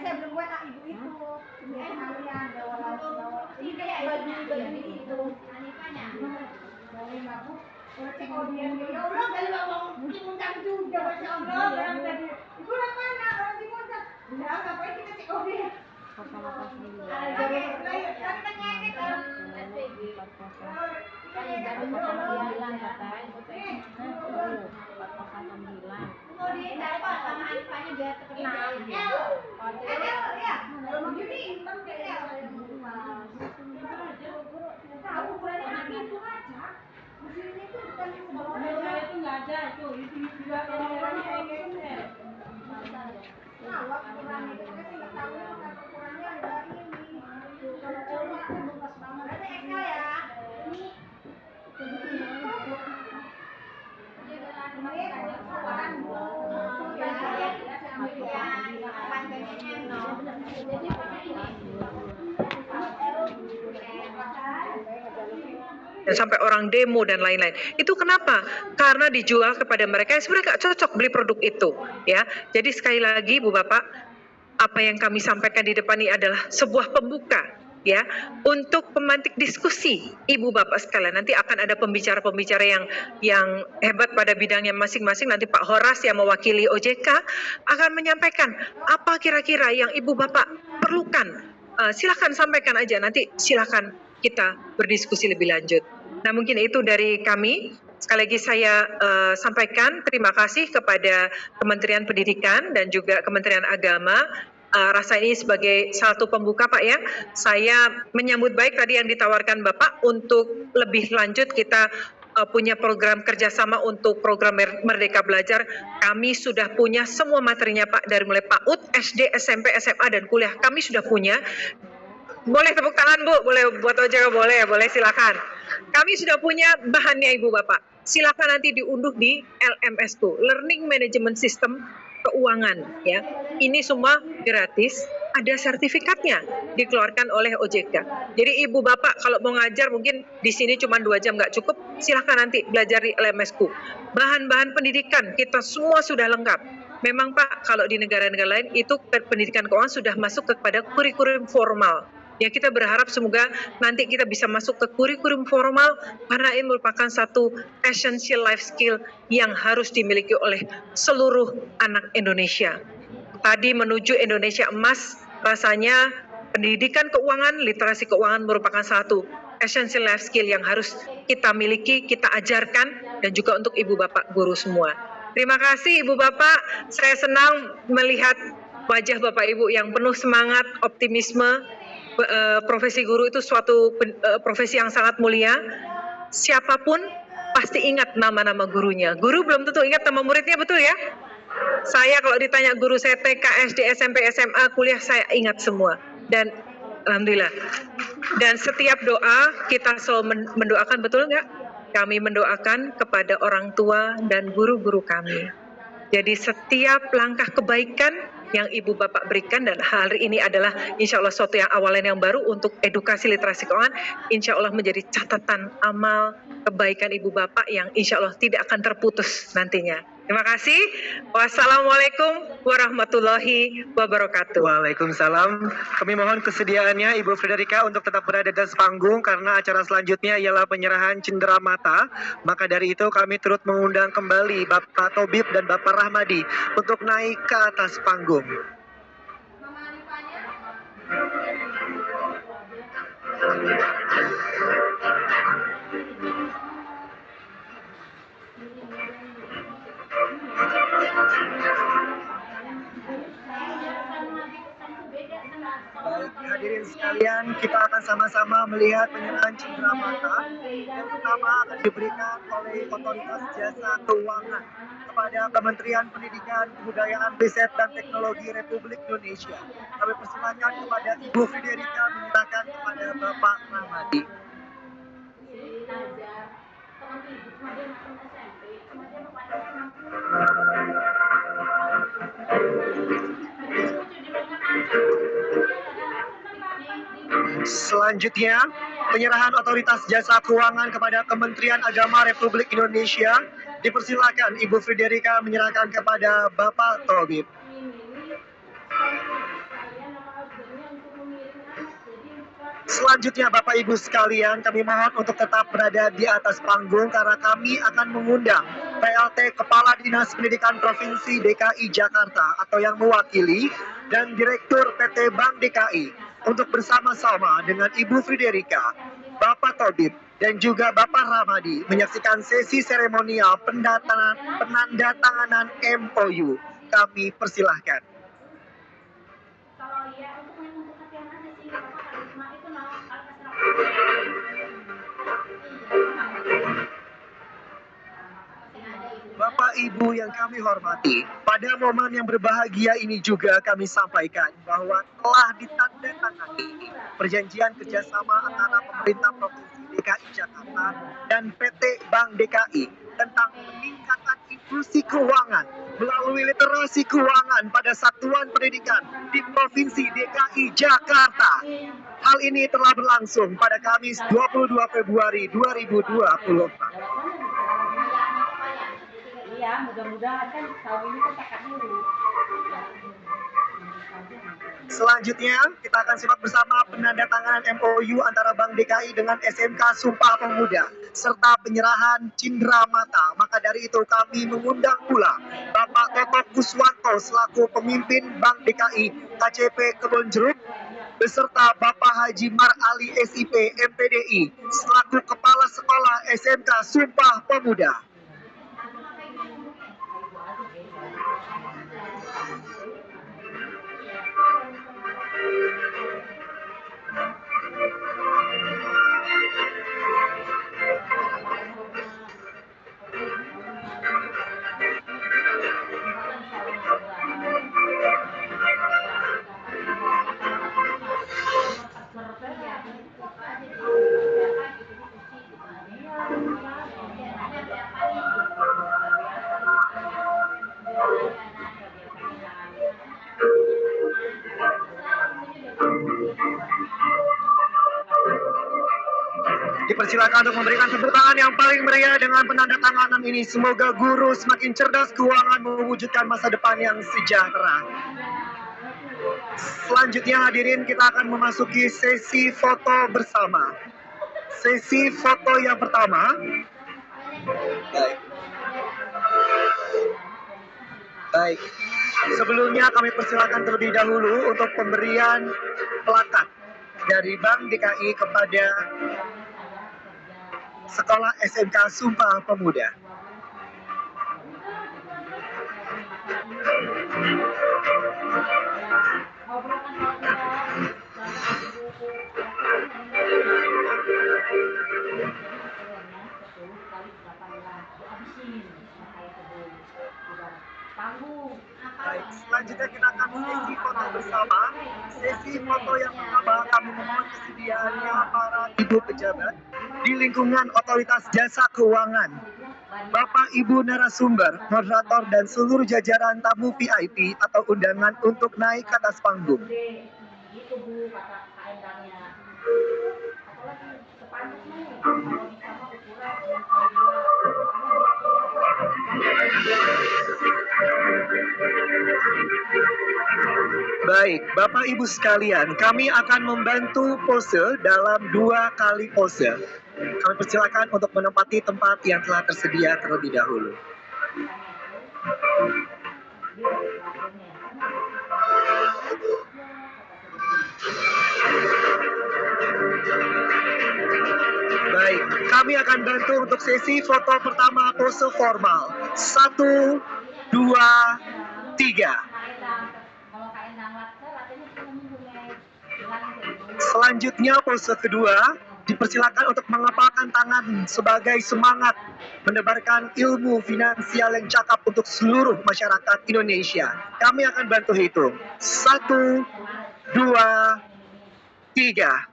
Saya belum buat ibu itu. Kalian bawa ini kayak baju itu. Anipanya. Dari mabuk. Ya Allah, kalau ngomong Cimuncang juga, masya Allah. Orang tadi. Ibu mana orang Cimuncang? Udah, ngapain kita cek OD? Dan sampai orang demo dan lain-lain. Itu kenapa? Karena dijual kepada mereka yang sebenarnya nggak cocok beli produk itu, ya. Jadi sekali lagi, Bu Bapak, apa yang kami sampaikan di depan ini adalah sebuah pembuka, ya, untuk pemantik diskusi Ibu Bapak sekalian. Nanti akan ada pembicara-pembicara yang hebat pada bidangnya masing-masing. Nanti Pak Horas yang mewakili OJK akan menyampaikan apa kira-kira yang Ibu Bapak perlukan. Silakan sampaikan aja, nanti silakan kita berdiskusi lebih lanjut. Nah, mungkin itu dari kami. Sekali lagi saya sampaikan terima kasih kepada Kementerian Pendidikan dan juga Kementerian Agama. Rasa ini sebagai satu pembuka, Pak, ya. Saya menyambut baik tadi yang ditawarkan Bapak untuk lebih lanjut kita punya program kerjasama untuk program Merdeka Belajar. Kami sudah punya semua materinya, Pak, dari mulai PAUD, SD, SMP, SMA, dan kuliah. Kami sudah punya. Boleh tepuk tangan, Bu? Boleh buat OJK? Boleh silakan. Kami sudah punya bahannya, Ibu Bapak. Silakan nanti diunduh di LMS-ku, Learning Management System Keuangan, ya. Ini semua gratis, ada sertifikatnya dikeluarkan oleh OJK. Jadi Ibu Bapak kalau mau ngajar mungkin di sini cuma 2 jam nggak cukup, silakan nanti belajar di LMS-ku. Bahan-bahan pendidikan kita semua sudah lengkap. Memang Pak, kalau di negara-negara lain itu pendidikan keuangan sudah masuk kepada kurikulum formal. Ya, kita berharap semoga nanti kita bisa masuk ke kurikulum formal karena ini merupakan satu essential life skill yang harus dimiliki oleh seluruh anak Indonesia. Tadi menuju Indonesia emas, rasanya pendidikan keuangan, literasi keuangan merupakan satu essential life skill yang harus kita miliki, kita ajarkan, dan juga untuk Ibu Bapak guru semua. Terima kasih Ibu Bapak, saya senang melihat wajah Bapak Ibu yang penuh semangat, optimisme. Profesi guru itu suatu profesi yang sangat mulia. Siapapun pasti ingat nama-nama gurunya. Guru belum tentu ingat nama muridnya, betul ya? Saya kalau ditanya guru saya TK, SD, SMP, SMA, kuliah, saya ingat semua. Dan alhamdulillah. Dan setiap doa kita selalu mendoakan, betul nggak? Kami mendoakan kepada orang tua dan guru-guru kami. Jadi setiap langkah kebaikan yang Ibu Bapak berikan, dan hari ini adalah insya Allah suatu yang awalan yang baru untuk edukasi literasi keuangan, insya Allah menjadi catatan amal kebaikan Ibu Bapak yang insya Allah tidak akan terputus nantinya. Terima kasih. Wassalamualaikum warahmatullahi wabarakatuh. Waalaikumsalam. Kami mohon kesediaannya Ibu Frederika untuk tetap berada di atas panggung karena acara selanjutnya ialah penyerahan cenderamata. Maka dari itu kami turut mengundang kembali Bapak Tobib dan Bapak Rahmadi untuk naik ke atas panggung. Beda sama Baik, hadirin sekalian, kita akan sama-sama melihat penyerahan cindera mata yang pertama akan diberikan oleh Otoritas Jasa Keuangan kepada Kementerian Pendidikan, Kebudayaan, Riset, dan Teknologi Republik Indonesia. Kami persilakan kepada Ibu Friderika menyerahkan kepada Bapak Ramadi. Selanjutnya, penyerahan Otoritas Jasa Keuangan kepada Kementerian Agama Republik Indonesia. Dipersilakan Ibu Friderika menyerahkan kepada Bapak Tobib. Selanjutnya Bapak Ibu sekalian, kami mohon untuk tetap berada di atas panggung karena kami akan mengundang PLT Kepala Dinas Pendidikan Provinsi DKI Jakarta atau yang mewakili dan Direktur PT Bank DKI untuk bersama-sama dengan Ibu Friderika, Bapak Tobib, dan juga Bapak Ramadi menyaksikan sesi seremonial penandatanganan MOU. Kami persilahkan. Kalau ya untuk hati-hati aja sih, nggak apa-apa kali. Cuma itu Bapak Ibu yang kami hormati, pada momen yang berbahagia ini juga kami sampaikan bahwa telah ditandatangani perjanjian kerjasama antara pemerintah Provinsi DKI Jakarta dan PT Bank DKI tentang peningkatan inklusi keuangan melalui literasi keuangan pada satuan pendidikan di Provinsi DKI Jakarta. Hal ini telah berlangsung pada Kamis 22 Februari 2024. Iya, mudah-mudahan kan tahun ini kan kakak dulu. Selanjutnya, kita akan simak bersama penandatanganan MOU antara Bank DKI dengan SMK Sumpah Pemuda, serta penyerahan cindera mata. Maka dari itu kami mengundang pula Bapak Toto Kuswanto selaku pemimpin Bank DKI KCP Kebonjeruk, beserta Bapak Haji Mar Ali SIP MPDI selaku Kepala Sekolah SMK Sumpah Pemuda. Dipersilakan untuk memberikan tepuk tangan yang paling meriah dengan penandatanganan ini. Semoga guru semakin cerdas keuangan mewujudkan masa depan yang sejahtera. Selanjutnya hadirin, kita akan memasuki sesi foto bersama. Sesi foto yang pertama. Baik. Sebelumnya kami persilakan terlebih dahulu untuk pemberian plakat dari Bank DKI kepada Sekolah SMK Sumpah Pemuda. Baik, selanjutnya kita akan sesi foto bersama. Sesi foto yang pertama kami memohon kesediaannya para ibu pejabat di lingkungan Otoritas Jasa Keuangan, Bapak Ibu narasumber, moderator, dan seluruh jajaran tamu VIP atau undangan untuk naik ke atas panggung. Itu Bu, kata KM-nya. Apalagi sepanjang nih, kalau bisa mah ukuran Baik, Bapak Ibu sekalian, kami akan membantu pose dalam 2 kali pose. Kami persilakan untuk menempati tempat yang telah tersedia terlebih dahulu. Baik, kami akan bantu untuk sesi foto pertama pose formal. 1, 2, 3. kalau KM Danglat, saya latihannya cuma minggu, Meg. Selanjutnya pose kedua, dipersilakan untuk mengepalkan tangan sebagai semangat menebarkan ilmu finansial yang cakap untuk seluruh masyarakat Indonesia. Kami akan bantu hitung. 1, 2, 3.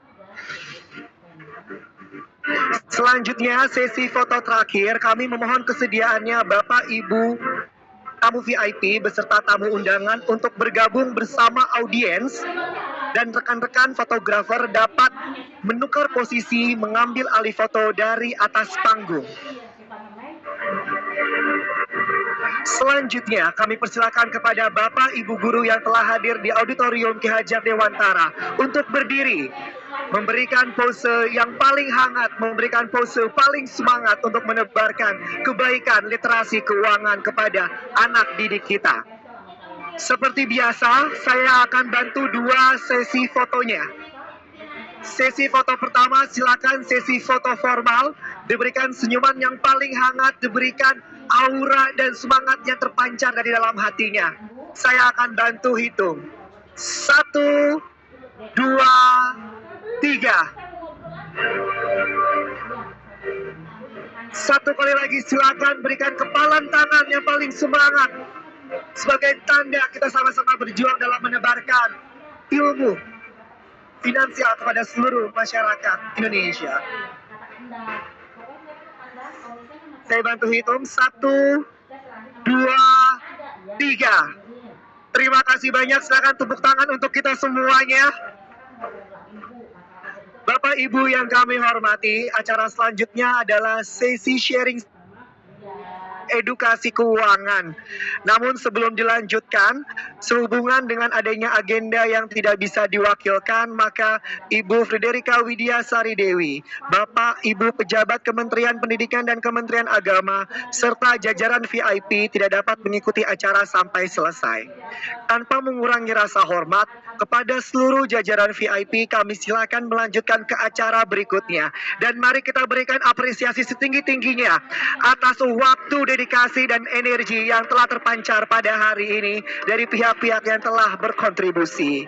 Selanjutnya sesi foto terakhir, kami memohon kesediaannya Bapak Ibu tamu VIP beserta tamu undangan untuk bergabung bersama audiens dan rekan-rekan fotografer dapat menukar posisi mengambil alih foto dari atas panggung. Selanjutnya kami persilakan kepada Bapak Ibu guru yang telah hadir di auditorium Ki Hajar Dewantara untuk berdiri, memberikan pose yang paling hangat, memberikan pose paling semangat untuk menebarkan kebaikan literasi keuangan kepada anak didik kita. Seperti biasa, saya akan bantu 2 sesi fotonya. Sesi foto pertama, silakan sesi foto formal, diberikan senyuman yang paling hangat, diberikan aura dan semangat yang terpancar dari dalam hatinya. Saya akan bantu hitung. 1, 2, 3. Satu kali lagi silakan berikan kepalan tangan yang paling semangat sebagai tanda kita sama-sama berjuang dalam menebarkan ilmu finansial kepada seluruh masyarakat Indonesia. Saya bantu hitung. 1, 2, 3. Terima kasih banyak. Silakan tepuk tangan untuk kita semuanya. Bapak Ibu yang kami hormati, acara selanjutnya adalah sesi sharing edukasi keuangan. Namun sebelum dilanjutkan, sehubungan dengan adanya agenda yang tidak bisa diwakilkan, maka Ibu Frederika Widya Sari Dewi, Bapak Ibu pejabat Kementerian Pendidikan dan Kementerian Agama, serta jajaran VIP tidak dapat mengikuti acara sampai selesai. Tanpa mengurangi rasa hormat, kepada seluruh jajaran VIP, kami silakan melanjutkan ke acara berikutnya. Dan mari kita berikan apresiasi setinggi-tingginya atas waktu, dedikasi, dan energi yang telah terpancar pada hari ini dari pihak-pihak yang telah berkontribusi.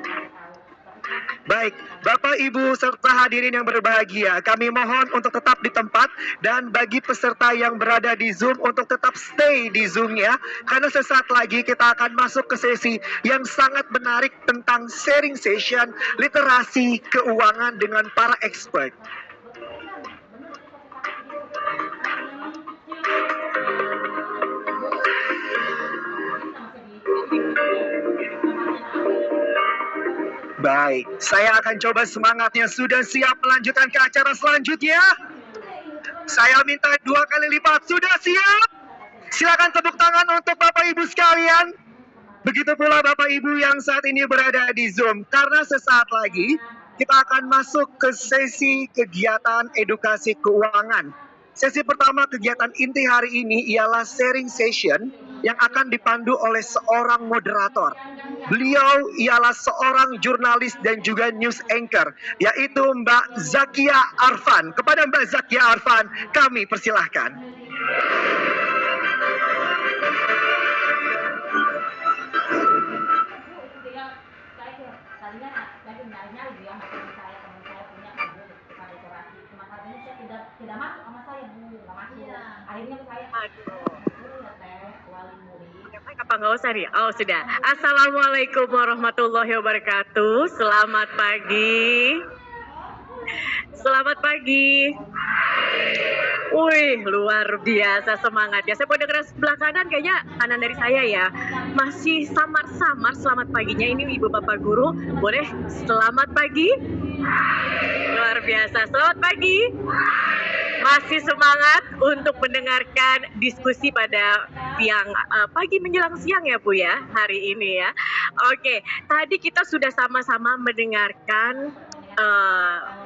Baik, Bapak Ibu serta hadirin yang berbahagia, kami mohon untuk tetap di tempat dan bagi peserta yang berada di Zoom untuk tetap stay di Zoom-nya, karena sesaat lagi kita akan masuk ke sesi yang sangat menarik tentang sharing session literasi keuangan dengan para expert. Baik, saya akan coba semangatnya. Sudah siap melanjutkan ke acara selanjutnya? Saya minta 2 kali lipat. Sudah siap? Silakan tepuk tangan untuk Bapak Ibu sekalian. Begitu pula Bapak Ibu yang saat ini berada di Zoom. Karena sesaat lagi kita akan masuk ke sesi kegiatan edukasi keuangan. Sesi pertama kegiatan inti hari ini ialah sharing session yang akan dipandu oleh seorang moderator. Beliau ialah seorang jurnalis dan juga news anchor, yaitu Mbak Zakia Arfan. Kepada Mbak Zakia Arfan, kami persilahkan. Apa nggak usah nih? Oh sudah. Assalamualaikum warahmatullahi wabarakatuh. Selamat pagi. Selamat pagi. Wih, luar biasa semangatnya. Saya mau dengar sebelah kanan, kayaknya kanan dari saya ya. Masih samar-samar selamat paginya. Ini Ibu Bapak Guru, boleh selamat pagi? Luar biasa. Selamat pagi. Masih semangat untuk mendengarkan diskusi pada siang, pagi menjelang siang ya Bu ya, hari ini ya. Oke, tadi kita sudah sama-sama mendengarkan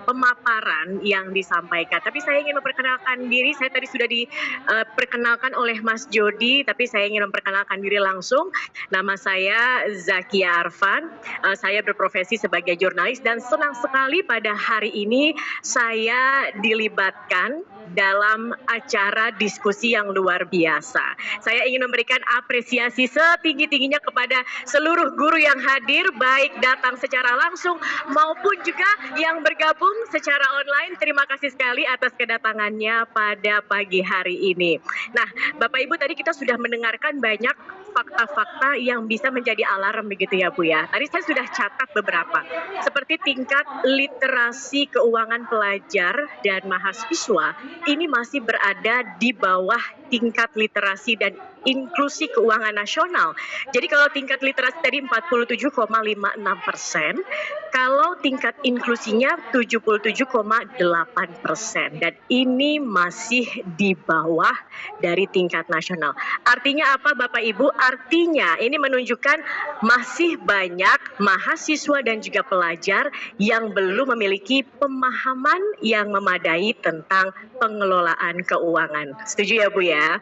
pemaparan yang disampaikan. Tapi saya ingin memperkenalkan diri, saya tadi sudah diperkenalkan oleh Mas Jody, tapi saya ingin memperkenalkan diri langsung. Nama saya Zakia Arfan, saya berprofesi sebagai jurnalis dan senang sekali pada hari ini saya dilibatkan dalam acara diskusi yang luar biasa. Saya ingin memberikan apresiasi setinggi-tingginya kepada seluruh guru yang hadir, baik datang secara langsung maupun juga yang bergabung secara online. Terima kasih sekali atas kedatangannya pada pagi hari ini. Nah, Bapak Ibu, tadi kita sudah mendengarkan banyak fakta-fakta yang bisa menjadi alarm begitu ya Bu ya. Tadi saya sudah catat beberapa, seperti tingkat literasi keuangan pelajar dan mahasiswa ini masih berada di bawah tingkat literasi dan inklusi keuangan nasional. Jadi kalau tingkat literasi tadi 47,56%, kalau tingkat inklusinya 77,8%, dan ini masih di bawah dari tingkat nasional. Artinya apa Bapak Ibu? Artinya ini menunjukkan masih banyak mahasiswa dan juga pelajar yang belum memiliki pemahaman yang memadai tentang pengelolaan keuangan. Setuju ya Bu ya?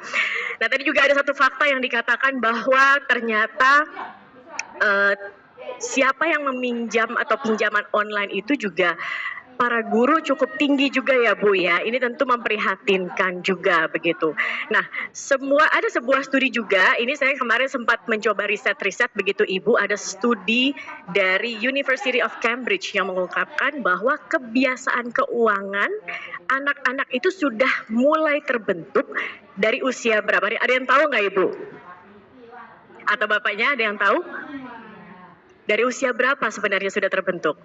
Nah tadi juga ada satu fakta yang dikatakan bahwa ternyata siapa yang meminjam atau pinjaman online itu juga para guru cukup tinggi juga ya Bu ya. Ini tentu memprihatinkan juga begitu. Nah, ada sebuah studi juga. Ini saya kemarin sempat mencoba riset begitu Ibu. Ada studi dari University of Cambridge yang mengungkapkan bahwa kebiasaan keuangan anak-anak itu sudah mulai terbentuk dari usia berapa? Ada yang tahu nggak Ibu? Atau Bapaknya ada yang tahu? Dari usia berapa sebenarnya sudah terbentuk?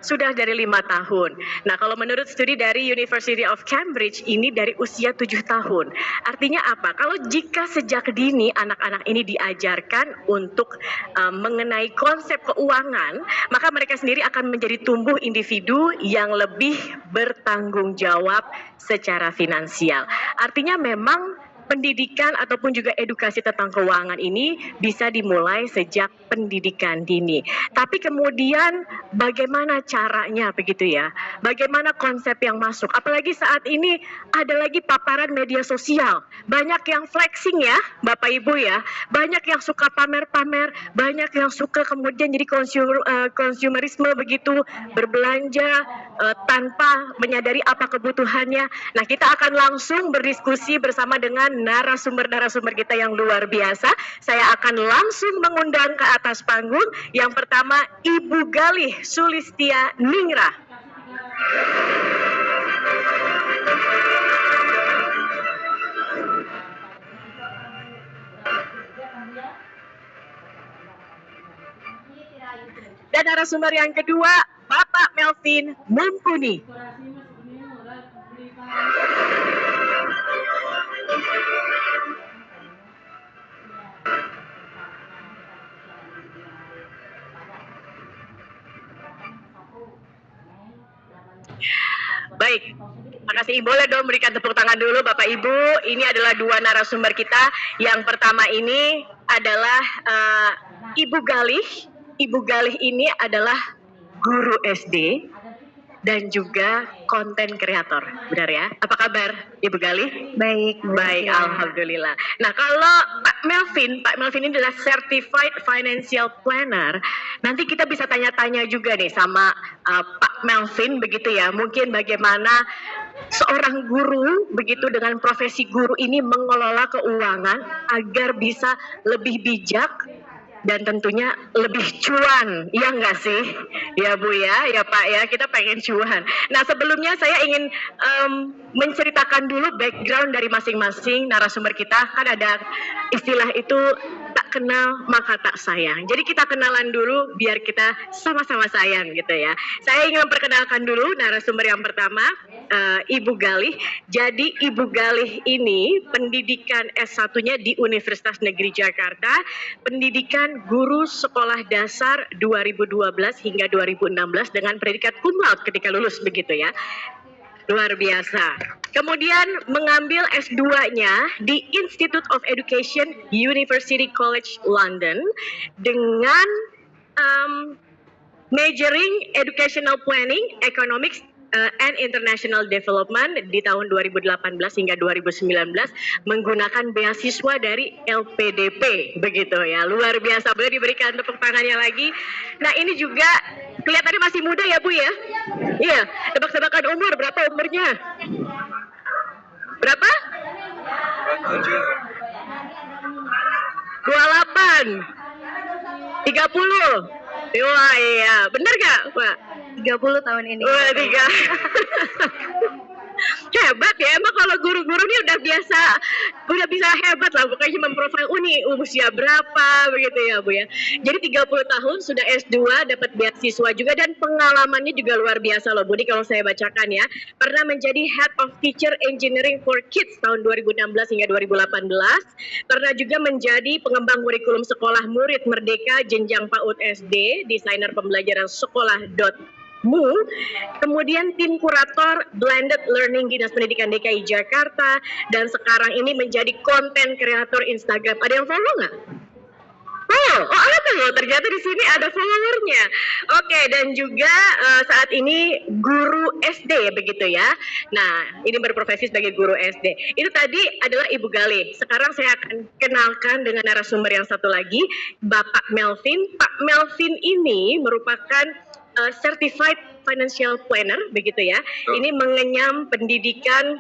Sudah dari 5 tahun. Nah, kalau menurut studi dari University of Cambridge ini dari usia 7 tahun. Artinya apa? Kalau jika sejak dini anak-anak ini diajarkan untuk mengenai konsep keuangan, maka mereka sendiri akan menjadi tumbuh individu yang lebih bertanggung jawab secara finansial. Artinya memang pendidikan ataupun juga edukasi tentang keuangan ini bisa dimulai sejak pendidikan dini. Tapi kemudian bagaimana caranya begitu ya? Bagaimana konsep yang masuk? Apalagi saat ini ada lagi paparan media sosial. Banyak yang flexing ya, Bapak Ibu ya. Banyak yang suka pamer-pamer, banyak yang suka kemudian jadi konsumerisme begitu, berbelanja tanpa menyadari apa kebutuhannya. Nah, kita akan langsung berdiskusi bersama dengan narasumber kita yang luar biasa. Saya akan langsung mengundang ke atas panggung. Yang pertama Ibu Galih Sulistia Ningrat. Dan narasumber yang kedua Bapak Melvin Mumpuni. Baik, terima kasih. Boleh dong berikan tepuk tangan dulu Bapak Ibu. Ini adalah dua narasumber kita. Yang pertama ini adalah Ibu Galih. Ibu Galih ini adalah guru SD dan juga konten kreator, benar ya? Apa kabar Ibu Galih? Baik, baik, alhamdulillah. Nah, kalau Pak Melvin ini adalah Certified Financial Planner. Nanti kita bisa tanya-tanya juga nih sama Pak Melvin begitu ya. Mungkin bagaimana seorang guru begitu dengan profesi guru ini mengelola keuangan agar bisa lebih bijak dan tentunya lebih cuan, ya enggak sih? Ya Bu ya Pak ya, kita pengen cuan. Nah sebelumnya saya ingin menceritakan dulu background dari masing-masing narasumber kita. Kan ada istilah itu tak kenal maka tak sayang. Jadi kita kenalan dulu biar kita sama-sama sayang gitu ya. Saya ingin memperkenalkan dulu narasumber yang pertama, Ibu Galih. Jadi Ibu Galih ini pendidikan S1-nya di Universitas Negeri Jakarta, pendidikan guru sekolah dasar 2012 hingga 2016 dengan predikat cum laude ketika lulus begitu ya. Luar biasa. Kemudian mengambil S2-nya di Institute of Education, University College London dengan majoring educational planning, economics, and international development di tahun 2018 hingga 2019 menggunakan beasiswa dari LPDP, begitu ya. Luar biasa, boleh diberikan tepuk tangannya lagi. Nah, ini juga kelihatannya masih muda ya Bu ya? Iya, tebak-tebakan umur, berapa umurnya? Berapa? 28, 30. Wah iya, bener gak Pak? 30 tahun ini. Wah, 3. Hebat ya, emang kalau guru-guru ini udah bisa hebat lah, pokoknya memprofil usia berapa begitu ya Bu ya. Jadi 30 tahun sudah S2, dapat beasiswa juga, dan pengalamannya juga luar biasa loh Bu. Ini kalau saya bacakan ya, pernah menjadi Head of Teacher Engineering for Kids tahun 2016 hingga 2018, pernah juga menjadi pengembang kurikulum sekolah murid merdeka jenjang PAUD SD, desainer pembelajaran sekolah.mu, kemudian tim kurator blended learning Dinas Pendidikan DKI Jakarta, dan sekarang ini menjadi konten kreator Instagram. Ada yang follow nggak? Oh ada loh, ternyata di sini ada followernya. Oke, dan juga saat ini guru SD ya, begitu ya. Nah, ini berprofesi sebagai guru SD. Itu tadi adalah Ibu Galih. Sekarang saya akan kenalkan dengan narasumber yang satu lagi, Bapak Melvin. Pak Melvin ini merupakan Certified Financial Planner, begitu ya. Ini mengenyam pendidikan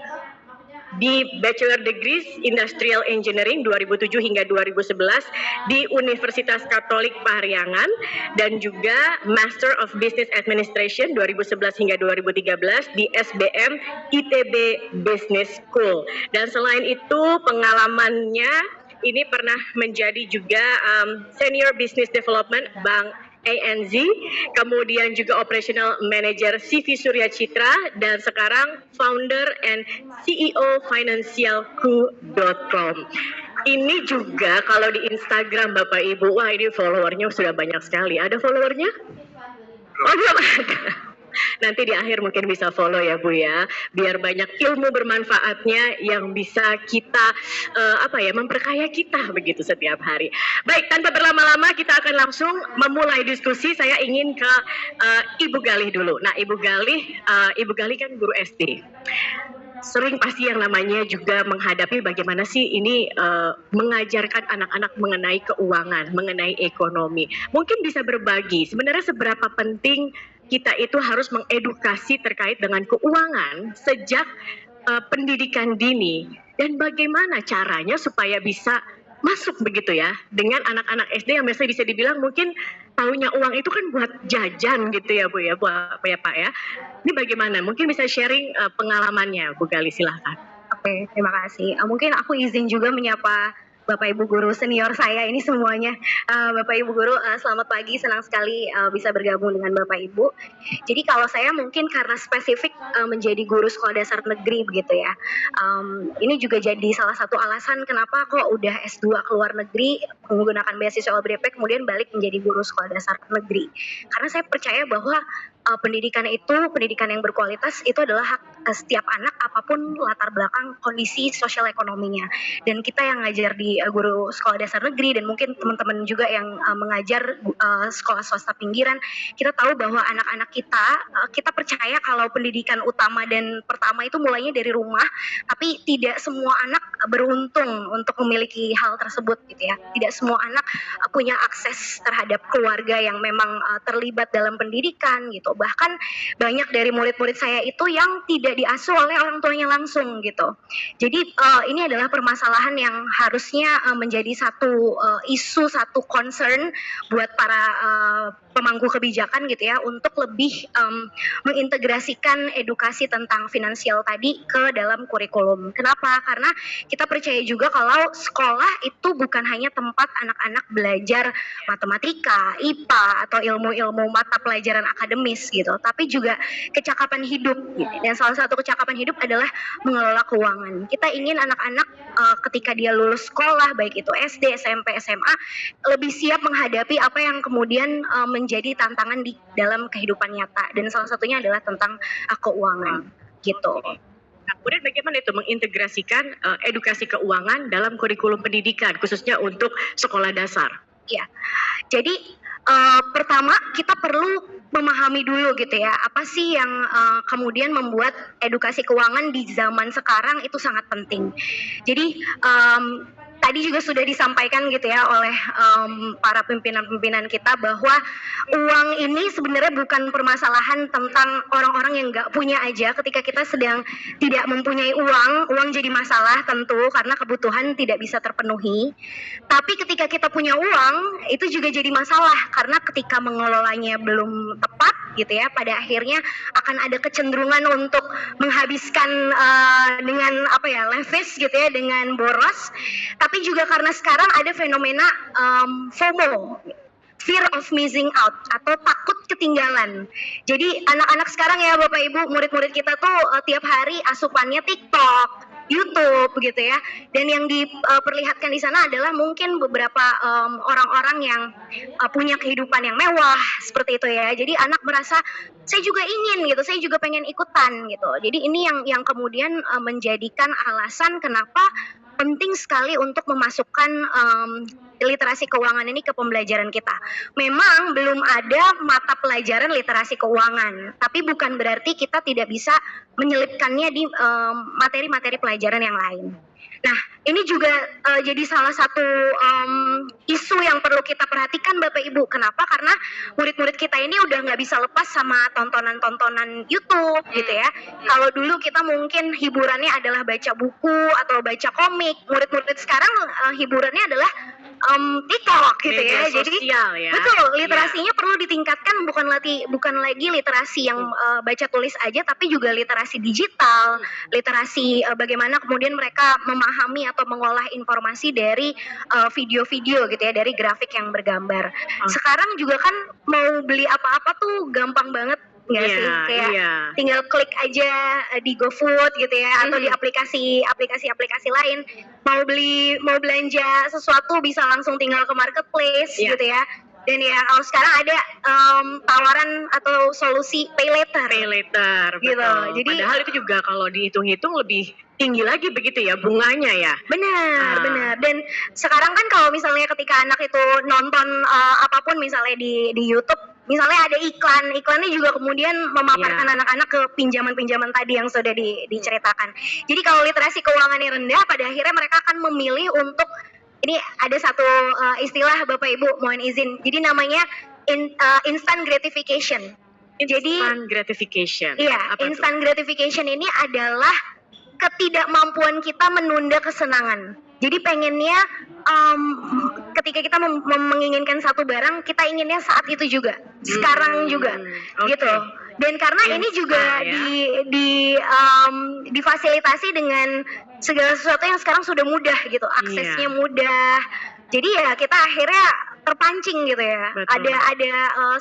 di Bachelor Degrees Industrial Engineering 2007 hingga 2011 di Universitas Katolik Parahyangan, dan juga Master of Business Administration 2011 hingga 2013 di SBM ITB Business School. Dan selain itu pengalamannya ini pernah menjadi juga Senior Business Development Bank ANZ, kemudian juga Operational Manager CV Surya Citra, dan sekarang Founder and CEO Financialku.com. Ini juga kalau di Instagram Bapak Ibu, wah ini followernya sudah banyak sekali. Ada followernya? Oh belum ada. Nanti di akhir mungkin bisa follow ya Bu ya, biar banyak ilmu bermanfaatnya yang bisa kita memperkaya kita begitu setiap hari. Baik, tanpa berlama-lama kita akan langsung memulai diskusi. Saya ingin ke Ibu Galih dulu. Nah Ibu Galih kan guru SD. Sering pasti yang namanya juga menghadapi bagaimana sih ini mengajarkan anak-anak mengenai keuangan, mengenai ekonomi. Mungkin bisa berbagi sebenarnya seberapa penting kita itu harus mengedukasi terkait dengan keuangan sejak pendidikan dini, dan bagaimana caranya supaya bisa masuk begitu ya dengan anak-anak SD yang biasa bisa dibilang mungkin taunya uang itu kan buat jajan gitu ya Bu ya, Pak ya. Ini bagaimana? Mungkin bisa sharing pengalamannya Bu Galih, silahkan. Oke, terima kasih. Mungkin aku izin juga menyapa Bapak Ibu Guru senior saya ini semuanya. Bapak Ibu Guru, selamat pagi, senang sekali bisa bergabung dengan Bapak Ibu. Jadi kalau saya mungkin karena spesifik menjadi guru sekolah dasar negeri begitu ya. Ini juga jadi salah satu alasan kenapa kok udah S2 ke luar negeri menggunakan beasiswa LPDP kemudian balik menjadi guru sekolah dasar negeri. Karena saya percaya bahwa pendidikan yang berkualitas itu adalah hak setiap anak apapun latar belakang kondisi sosial ekonominya. Dan kita yang ngajar di guru sekolah dasar negeri dan mungkin teman-teman juga yang mengajar sekolah swasta pinggiran, kita tahu bahwa anak-anak kita percaya kalau pendidikan utama dan pertama itu mulainya dari rumah, tapi tidak semua anak beruntung untuk memiliki hal tersebut gitu ya. Tidak semua anak punya akses terhadap keluarga yang memang terlibat dalam pendidikan gitu. Bahkan banyak dari murid-murid saya itu yang tidak diasuh oleh orang tuanya langsung gitu. Jadi ini adalah permasalahan yang harusnya menjadi satu isu, satu concern buat para pemangku kebijakan gitu ya, untuk lebih mengintegrasikan edukasi tentang finansial tadi ke dalam kurikulum. Kenapa? Karena kita percaya juga kalau sekolah itu bukan hanya tempat anak-anak belajar matematika, IPA atau ilmu-ilmu mata pelajaran akademis gitu, tapi juga kecakapan hidup gitu. Dan salah satu kecakapan hidup adalah mengelola keuangan. Kita ingin anak-anak ketika dia lulus sekolah, baik itu SD, SMP, SMA, lebih siap menghadapi apa yang kemudian menjadi tantangan di dalam kehidupan nyata. Dan salah satunya adalah tentang keuangan gitu. Nah, kemudian bagaimana itu mengintegrasikan edukasi keuangan dalam kurikulum pendidikan, khususnya untuk sekolah dasar? Ya, jadi pertama kita perlu memahami dulu gitu ya, apa sih yang kemudian membuat edukasi keuangan di zaman sekarang itu sangat penting. Jadi tadi juga sudah disampaikan gitu ya oleh para pimpinan-pimpinan kita bahwa uang ini sebenarnya bukan permasalahan tentang orang-orang yang nggak punya aja. Ketika kita sedang tidak mempunyai uang jadi masalah tentu karena kebutuhan tidak bisa terpenuhi. Tapi ketika kita punya uang itu juga jadi masalah karena ketika mengelolanya belum tepat gitu ya, pada akhirnya akan ada kecenderungan untuk menghabiskan dengan apa ya, lavish gitu ya, dengan boros. Tapi juga karena sekarang ada fenomena FOMO, fear of missing out atau takut ketinggalan. Jadi anak-anak sekarang ya Bapak Ibu, murid-murid kita tuh tiap hari asupannya TikTok, YouTube gitu ya. Dan yang diperlihatkan di sana adalah mungkin beberapa orang-orang yang punya kehidupan yang mewah seperti itu ya. Jadi anak merasa saya juga ingin gitu, saya juga pengen ikutan gitu. Jadi ini yang kemudian menjadikan alasan kenapa penting sekali untuk memasukkan literasi keuangan ini ke pembelajaran kita. Memang belum ada mata pelajaran literasi keuangan, tapi bukan berarti kita tidak bisa menyelipkannya di materi-materi pelajaran yang lain. Nah, ini juga jadi salah satu isu yang perlu kita perhatikan Bapak Ibu. Kenapa? Karena murid-murid kita ini udah nggak bisa lepas sama tontonan-tontonan YouTube gitu ya. Kalau dulu kita mungkin hiburannya adalah baca buku atau baca komik, murid-murid sekarang hiburannya adalah TikTok gitu ya. Media Jadi sosial ya. betul, literasinya perlu ditingkatkan, bukan lagi literasi yang baca tulis aja, tapi juga literasi digital, literasi bagaimana kemudian mereka memahami atau mengolah informasi dari video-video gitu ya, dari grafik yang bergambar. Sekarang juga kan mau beli apa-apa tuh gampang banget nggak sih, kayak tinggal klik aja di GoFood gitu ya, atau di aplikasi lain, mau belanja sesuatu bisa langsung tinggal ke marketplace gitu ya. Dan ya kalau sekarang ada tawaran atau solusi pay later gitu. Betul. Jadi Padahal itu juga kalau dihitung-hitung lebih tinggi lagi begitu ya bunganya ya. Benar. Dan sekarang kan kalau misalnya ketika anak itu nonton apapun misalnya di YouTube, misalnya ada iklannya juga kemudian memaparkan anak-anak ke pinjaman-pinjaman tadi yang sudah diceritakan. Jadi kalau literasi keuangannya rendah, pada akhirnya mereka akan memilih untuk, ini ada satu istilah Bapak Ibu mohon izin, jadi namanya instant gratification. Instant gratification. Iya, instant gratification ini adalah ketidakmampuan kita menunda kesenangan. Jadi pengennya ketika kita menginginkan satu barang, kita inginnya saat itu juga, sekarang juga, gitu. Dan karena ini juga difasilitasi dengan segala sesuatu yang sekarang sudah mudah gitu, aksesnya mudah. Jadi ya kita akhirnya terpancing gitu ya. Betul. Ada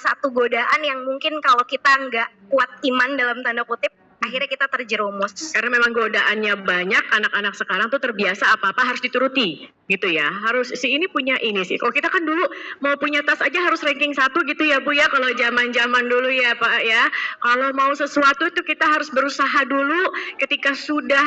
satu godaan yang mungkin kalau kita nggak kuat iman dalam tanda kutip, akhirnya kita terjerumus. Karena memang godaannya banyak, anak-anak sekarang tuh terbiasa apa-apa harus dituruti gitu ya. Harus si ini punya ini sih. Kalau kita kan dulu mau punya tas aja harus ranking 1 gitu ya Bu ya, kalau zaman-zaman dulu ya Pak ya. Kalau mau sesuatu itu kita harus berusaha dulu, ketika sudah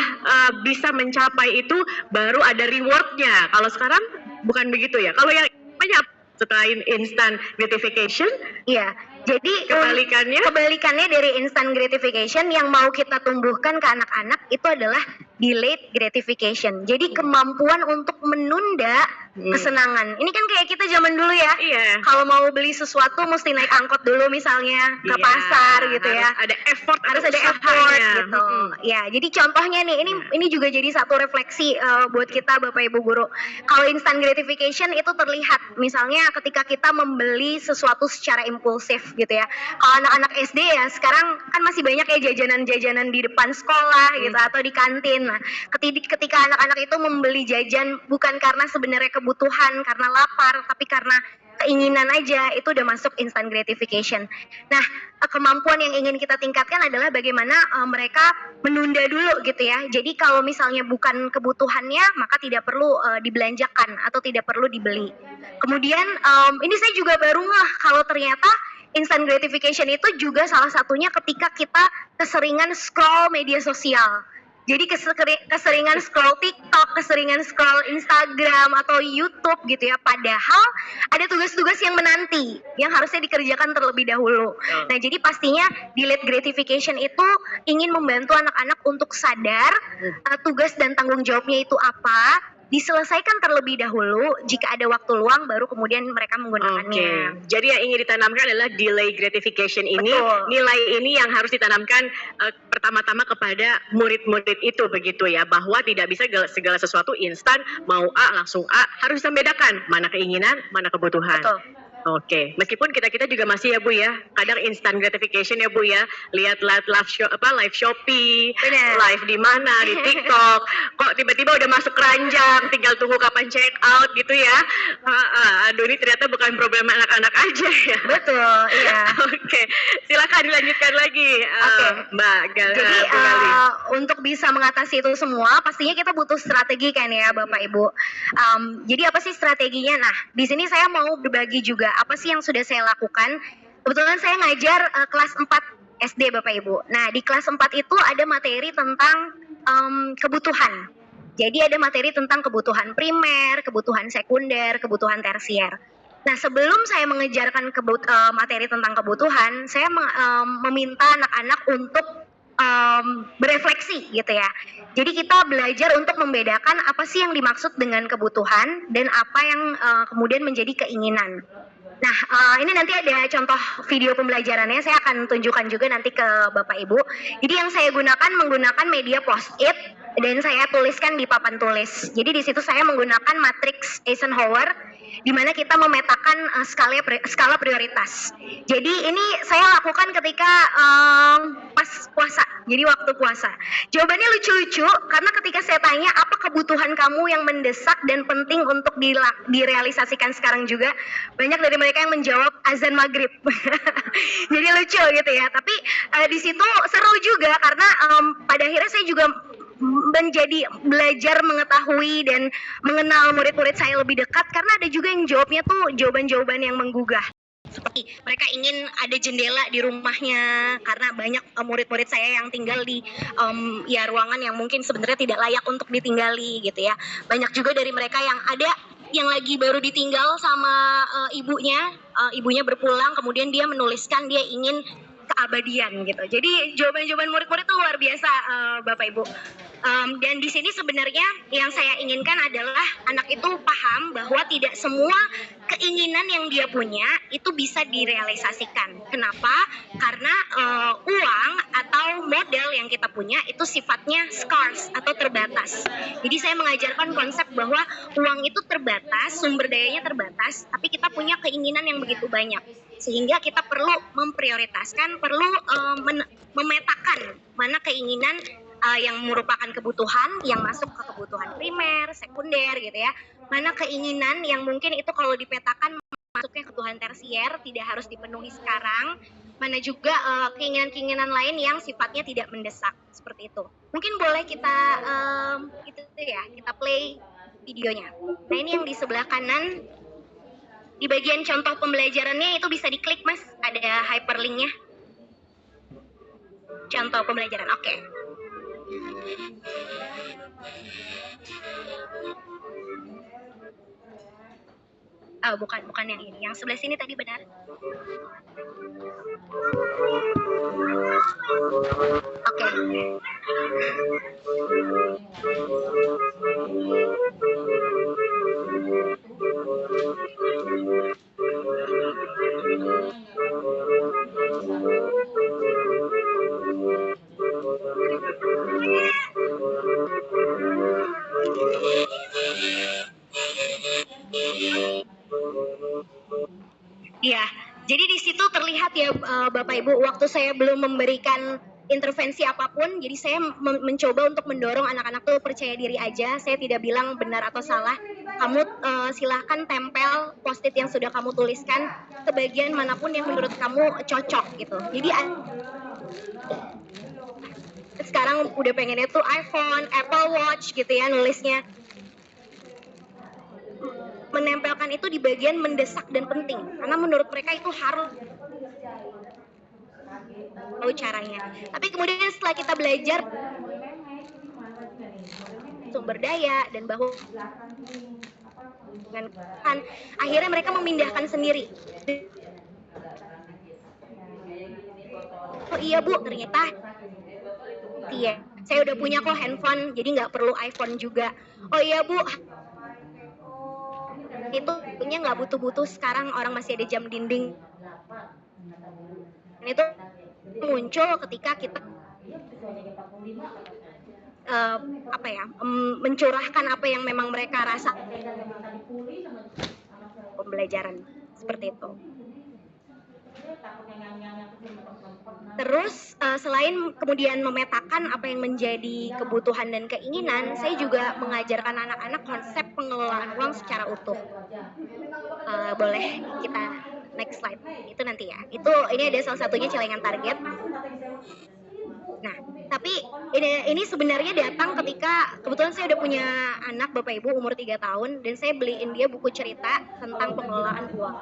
bisa mencapai itu baru ada rewardnya. Kalau sekarang bukan begitu ya. Kalau yang banyak selain instant gratification, iya. Jadi kebalikannya dari instant gratification yang mau kita tumbuhkan ke anak-anak itu adalah delayed gratification. Jadi kemampuan untuk menunda kesenangan. Ini kan kayak kita zaman dulu ya. Iya. Kalau mau beli sesuatu mesti naik angkot dulu misalnya ke pasar gitu ya. Ada effort, harus ada effort gitu. Ya, jadi contohnya nih, ini juga jadi satu refleksi buat kita Bapak Ibu guru. Kalau instant gratification itu terlihat misalnya ketika kita membeli sesuatu secara impulsif gitu ya. Kalau anak-anak SD ya sekarang kan masih banyak ya jajanan-jajanan di depan sekolah gitu atau di kantin. Nah, ketika anak-anak itu membeli jajan bukan karena sebenarnya kebutuhan, karena lapar, tapi karena keinginan aja, itu udah masuk instant gratification. Nah, kemampuan yang ingin kita tingkatkan adalah bagaimana mereka menunda dulu gitu ya. Jadi kalau misalnya bukan kebutuhannya, maka tidak perlu dibelanjakan atau tidak perlu dibeli. Kemudian ini saya juga baru ngeh kalau ternyata instant gratification itu juga salah satunya ketika kita keseringan scroll media sosial. Jadi keseringan scroll TikTok, keseringan scroll Instagram atau YouTube gitu ya. Padahal ada tugas-tugas yang menanti, yang harusnya dikerjakan terlebih dahulu. Nah, jadi pastinya delayed gratification itu ingin membantu anak-anak untuk sadar tugas dan tanggung jawabnya itu apa, diselesaikan terlebih dahulu, jika ada waktu luang baru kemudian mereka menggunakannya. Jadi yang ingin ditanamkan adalah delay gratification ini, Betul. nilai ini yang harus ditanamkan pertama-tama kepada murid-murid itu begitu ya, bahwa tidak bisa segala sesuatu instan, mau A langsung A, harus bisa membedakan mana keinginan, mana kebutuhan. Betul. Oke, meskipun kita juga masih ya Bu ya, kadang instant gratification ya Bu ya, lihat live Shopee, Benar. live di mana, di TikTok, kok tiba-tiba udah masuk keranjang, tinggal tunggu kapan check out gitu ya. Aduh, ini ternyata bukan problem anak-anak aja ya. Betul, iya. Oke, silakan dilanjutkan lagi, Oke. Mbak Jadi Bu Gali. untuk bisa mengatasi itu semua, pastinya kita butuh strategi kan ya Bapak Ibu. Jadi apa sih strateginya? Nah, di sini saya mau berbagi juga apa sih yang sudah saya lakukan. Kebetulan saya ngajar kelas 4 SD Bapak Ibu. Nah, di kelas 4 itu ada materi tentang kebutuhan. Jadi ada materi tentang kebutuhan primer, kebutuhan sekunder, kebutuhan tersier. Nah, sebelum saya mengejarkan materi tentang kebutuhan, saya meminta anak-anak untuk berefleksi gitu ya. Jadi kita belajar untuk membedakan apa sih yang dimaksud dengan kebutuhan dan apa yang kemudian menjadi keinginan. Nah, ini nanti ada contoh video pembelajarannya, saya akan tunjukkan juga nanti ke Bapak Ibu. Jadi yang saya menggunakan media post-it dan saya tuliskan di papan tulis. Jadi di situ saya menggunakan matriks Eisenhower, di mana kita memetakan skala prioritas. Jadi ini saya lakukan ketika pas puasa, jadi waktu puasa. Jawabannya lucu-lucu, karena ketika saya tanya apa kebutuhan kamu yang mendesak dan penting untuk direalisasikan sekarang juga, banyak dari mereka yang menjawab azan maghrib. Jadi lucu gitu ya, tapi di situ seru juga karena pada akhirnya saya juga menjadi belajar mengetahui dan mengenal murid-murid saya lebih dekat, karena ada juga yang jawabnya tuh jawaban-jawaban yang menggugah. Seperti mereka ingin ada jendela di rumahnya karena banyak murid-murid saya yang tinggal di ruangan yang mungkin sebenarnya tidak layak untuk ditinggali gitu ya. Banyak juga dari mereka yang ada yang lagi baru ditinggal sama ibunya berpulang, kemudian dia menuliskan dia ingin keabadian gitu. Jadi jawaban-jawaban murid-murid itu luar biasa, Bapak Ibu. Dan di sini sebenarnya yang saya inginkan adalah anak itu paham bahwa tidak semua keinginan yang dia punya itu bisa direalisasikan. Kenapa? Karena uang atau modal yang kita punya itu sifatnya scarce atau terbatas. Jadi saya mengajarkan konsep bahwa uang itu terbatas, sumber dayanya terbatas, tapi kita punya keinginan yang begitu banyak. Sehingga kita perlu memprioritaskan, perlu memetakan mana keinginan yang merupakan kebutuhan yang masuk ke kebutuhan primer, sekunder gitu ya. Mana keinginan yang mungkin itu kalau dipetakan masuknya kebutuhan tersier, tidak harus dipenuhi sekarang. Mana juga keinginan-keinginan lain yang sifatnya tidak mendesak, seperti itu. Mungkin boleh kita kita play videonya. Nah, ini yang di sebelah kanan. Di bagian contoh pembelajarannya itu bisa diklik, Mas. Ada hyperlinknya. Contoh pembelajaran, oke. Oh, bukan yang ini. Yang sebelah sini tadi benar. Oke. Ya, jadi di situ terlihat ya Bapak Ibu, waktu saya belum memberikan intervensi apapun, jadi saya mencoba untuk mendorong anak-anak tuh percaya diri aja. Saya tidak bilang benar atau salah. Kamu silahkan tempel post-it yang sudah kamu tuliskan ke bagian manapun yang menurut kamu cocok gitu. Jadi sekarang udah pengennya tuh iPhone, Apple Watch gitu ya nulisnya. Menempelkan itu di bagian mendesak dan penting, karena menurut mereka itu harus tahu caranya. Tapi kemudian setelah kita belajar sumber daya dan bahwa kan akhirnya mereka memindahkan sendiri. Oh iya Bu, ternyata iya, saya udah punya kok handphone, jadi nggak perlu iPhone juga. Oh iya Bu, itu punya nggak butuh-butuh, sekarang orang masih ada jam dinding. Dan itu muncul ketika kita mencurahkan apa yang memang mereka rasa pembelajaran seperti itu. Terus selain kemudian memetakan apa yang menjadi kebutuhan dan keinginan, saya juga mengajarkan anak-anak konsep pengelolaan uang secara utuh. Boleh kita next slide, itu nanti ya. Ini ada salah satunya celengan target. Nah, tapi ini sebenarnya datang ketika kebetulan saya udah punya anak Bapak Ibu umur 3 tahun dan saya beliin dia buku cerita tentang pengelolaan uang.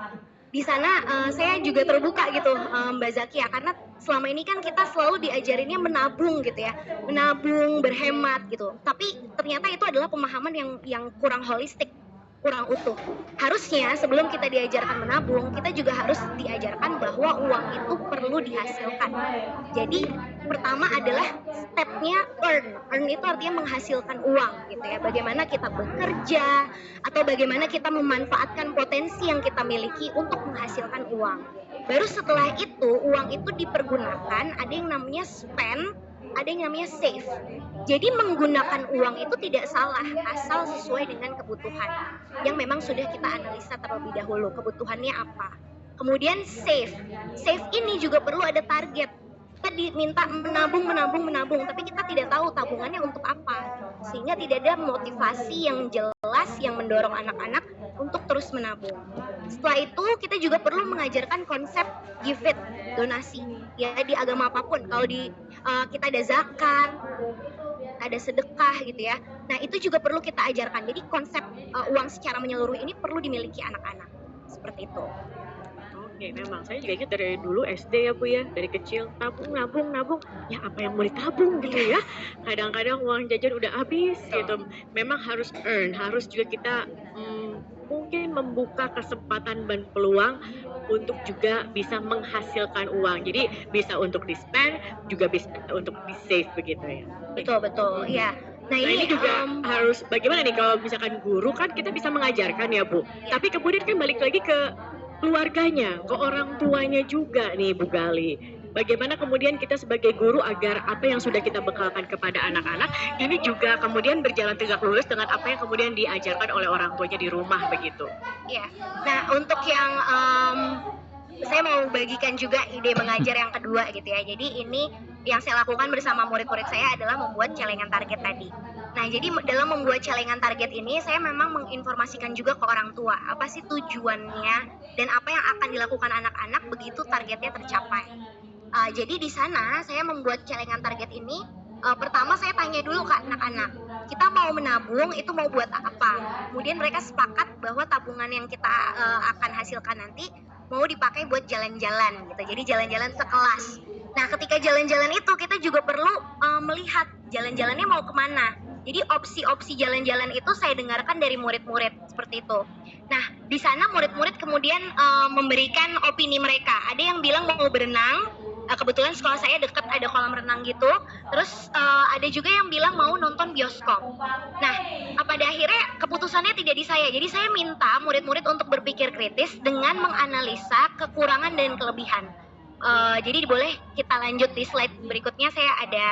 Di sana saya juga terbuka gitu Mbak Zakia, karena selama ini kan kita selalu diajarinnya menabung gitu ya, menabung, berhemat gitu. Tapi ternyata itu adalah pemahaman yang kurang holistik, kurang utuh. Harusnya sebelum kita diajarkan menabung, kita juga harus diajarkan bahwa uang itu perlu dihasilkan. Jadi pertama adalah stepnya earn itu artinya menghasilkan uang gitu ya. Bagaimana kita bekerja atau bagaimana kita memanfaatkan potensi yang kita miliki untuk menghasilkan uang. Baru setelah itu uang itu dipergunakan, ada yang namanya spend, ada yang namanya save. Jadi menggunakan uang itu tidak salah asal sesuai dengan kebutuhan yang memang sudah kita analisa terlebih dahulu, kebutuhannya apa. Kemudian save ini juga perlu ada target. Kita diminta menabung, tapi kita tidak tahu tabungannya untuk apa, sehingga tidak ada motivasi yang jelas yang mendorong anak-anak untuk terus menabung. Setelah itu kita juga perlu mengajarkan konsep give it, donasi ya, di agama apapun. Kalau di kita ada zakat, ada sedekah gitu ya. Nah itu juga perlu kita ajarkan. Jadi konsep uang secara menyeluruh ini perlu dimiliki anak-anak seperti itu. Oke, memang saya juga ingat dari dulu SD ya Bu ya, dari kecil nabung, ya apa yang mau ditabung gitu ya. Kadang-kadang uang jajan udah habis gitu. Memang harus earn, harus juga kita mungkin membuka kesempatan dan peluang untuk juga bisa menghasilkan uang. Jadi bisa untuk di-spend, juga bisa untuk di-save begitu ya. Betul, ya. Nah ini juga harus bagaimana nih kalau misalkan guru kan kita bisa mengajarkan ya Bu. Tapi kemudian kan balik lagi ke keluarganya, ke orang tuanya juga nih Bu Gali. Bagaimana kemudian kita sebagai guru agar apa yang sudah kita bekalkan kepada anak-anak ini juga kemudian berjalan tegak lurus dengan apa yang kemudian diajarkan oleh orang tuanya di rumah begitu. Iya. Nah untuk yang saya mau bagikan juga ide mengajar yang kedua gitu ya. Jadi ini yang saya lakukan bersama murid-murid saya adalah membuat celengan target tadi. Nah, jadi dalam membuat celengan target ini saya memang menginformasikan juga ke orang tua apa sih tujuannya dan apa yang akan dilakukan anak-anak begitu targetnya tercapai. Jadi di sana saya membuat celengan target ini, pertama saya tanya dulu ke anak-anak, kita mau menabung itu mau buat apa? Kemudian mereka sepakat bahwa tabungan yang kita akan hasilkan nanti mau dipakai buat jalan-jalan gitu. Jadi jalan-jalan sekelas. Nah, ketika jalan-jalan itu kita juga perlu melihat jalan-jalannya mau kemana. Jadi opsi-opsi jalan-jalan itu saya dengarkan dari murid-murid seperti itu. Nah, di sana murid-murid kemudian memberikan opini mereka. Ada yang bilang mau berenang. Kebetulan sekolah saya dekat ada kolam renang gitu. Terus ada juga yang bilang mau nonton bioskop. Nah, pada akhirnya keputusannya tidak di saya. Jadi saya minta murid-murid untuk berpikir kritis dengan menganalisa kekurangan dan kelebihan. Jadi boleh kita lanjut di slide berikutnya. Saya ada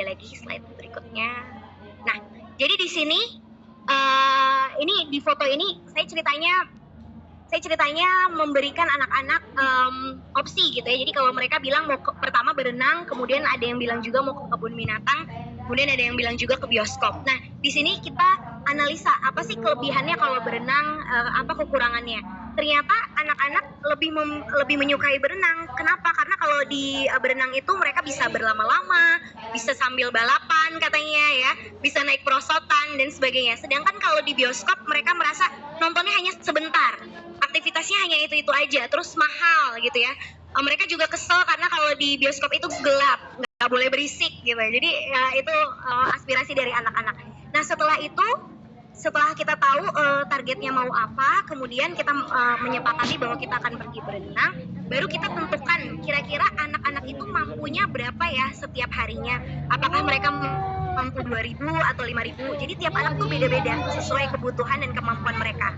lagi slide berikutnya. Nah, jadi di sini ini di foto ini saya ceritanya memberikan anak-anak opsi gitu ya. Jadi kalau mereka bilang mau pertama berenang, kemudian ada yang bilang juga mau ke kebun binatang, kemudian ada yang bilang juga ke bioskop. Nah, di sini kita analisa apa sih kelebihannya kalau berenang, apa kekurangannya. Ternyata anak-anak lebih menyukai berenang. Kenapa? Karena kalau di berenang itu mereka bisa berlama-lama, bisa sambil balapan katanya ya, bisa naik perosotan dan sebagainya. Sedangkan kalau di bioskop mereka merasa nontonnya hanya sebentar, aktivitasnya hanya itu aja, terus mahal gitu ya. Mereka juga kesel karena kalau di bioskop itu gelap, nggak boleh berisik gitu. Jadi ya, itu aspirasi dari anak-anak. Nah setelah itu, setelah kita tahu targetnya mau apa, kemudian kita menyepakati bahwa kita akan pergi berenang, baru kita tentukan kira-kira anak-anak itu mampunya berapa ya setiap harinya. Apakah mereka mampu 2.000 atau 5.000. Jadi tiap anak tuh beda-beda sesuai kebutuhan dan kemampuan mereka.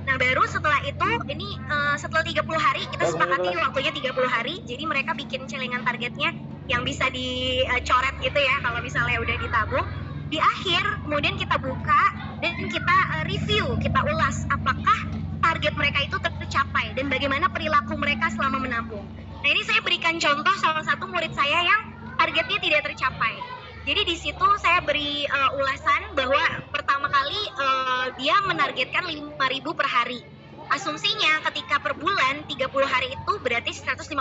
Nah baru setelah itu, ini setelah 30 hari, kita sepakati waktunya 30 hari, jadi mereka bikin celengan targetnya yang bisa dicoret gitu ya, kalau misalnya udah ditabung. Di akhir, kemudian kita buka dan kita review, kita ulas apakah target mereka itu tercapai dan bagaimana perilaku mereka selama menabung. Nah ini saya berikan contoh salah satu murid saya yang targetnya tidak tercapai. Jadi di situ saya beri ulasan bahwa pertama kali dia menargetkan 5.000 per hari. Asumsinya ketika per bulan 30 hari itu berarti 150.000.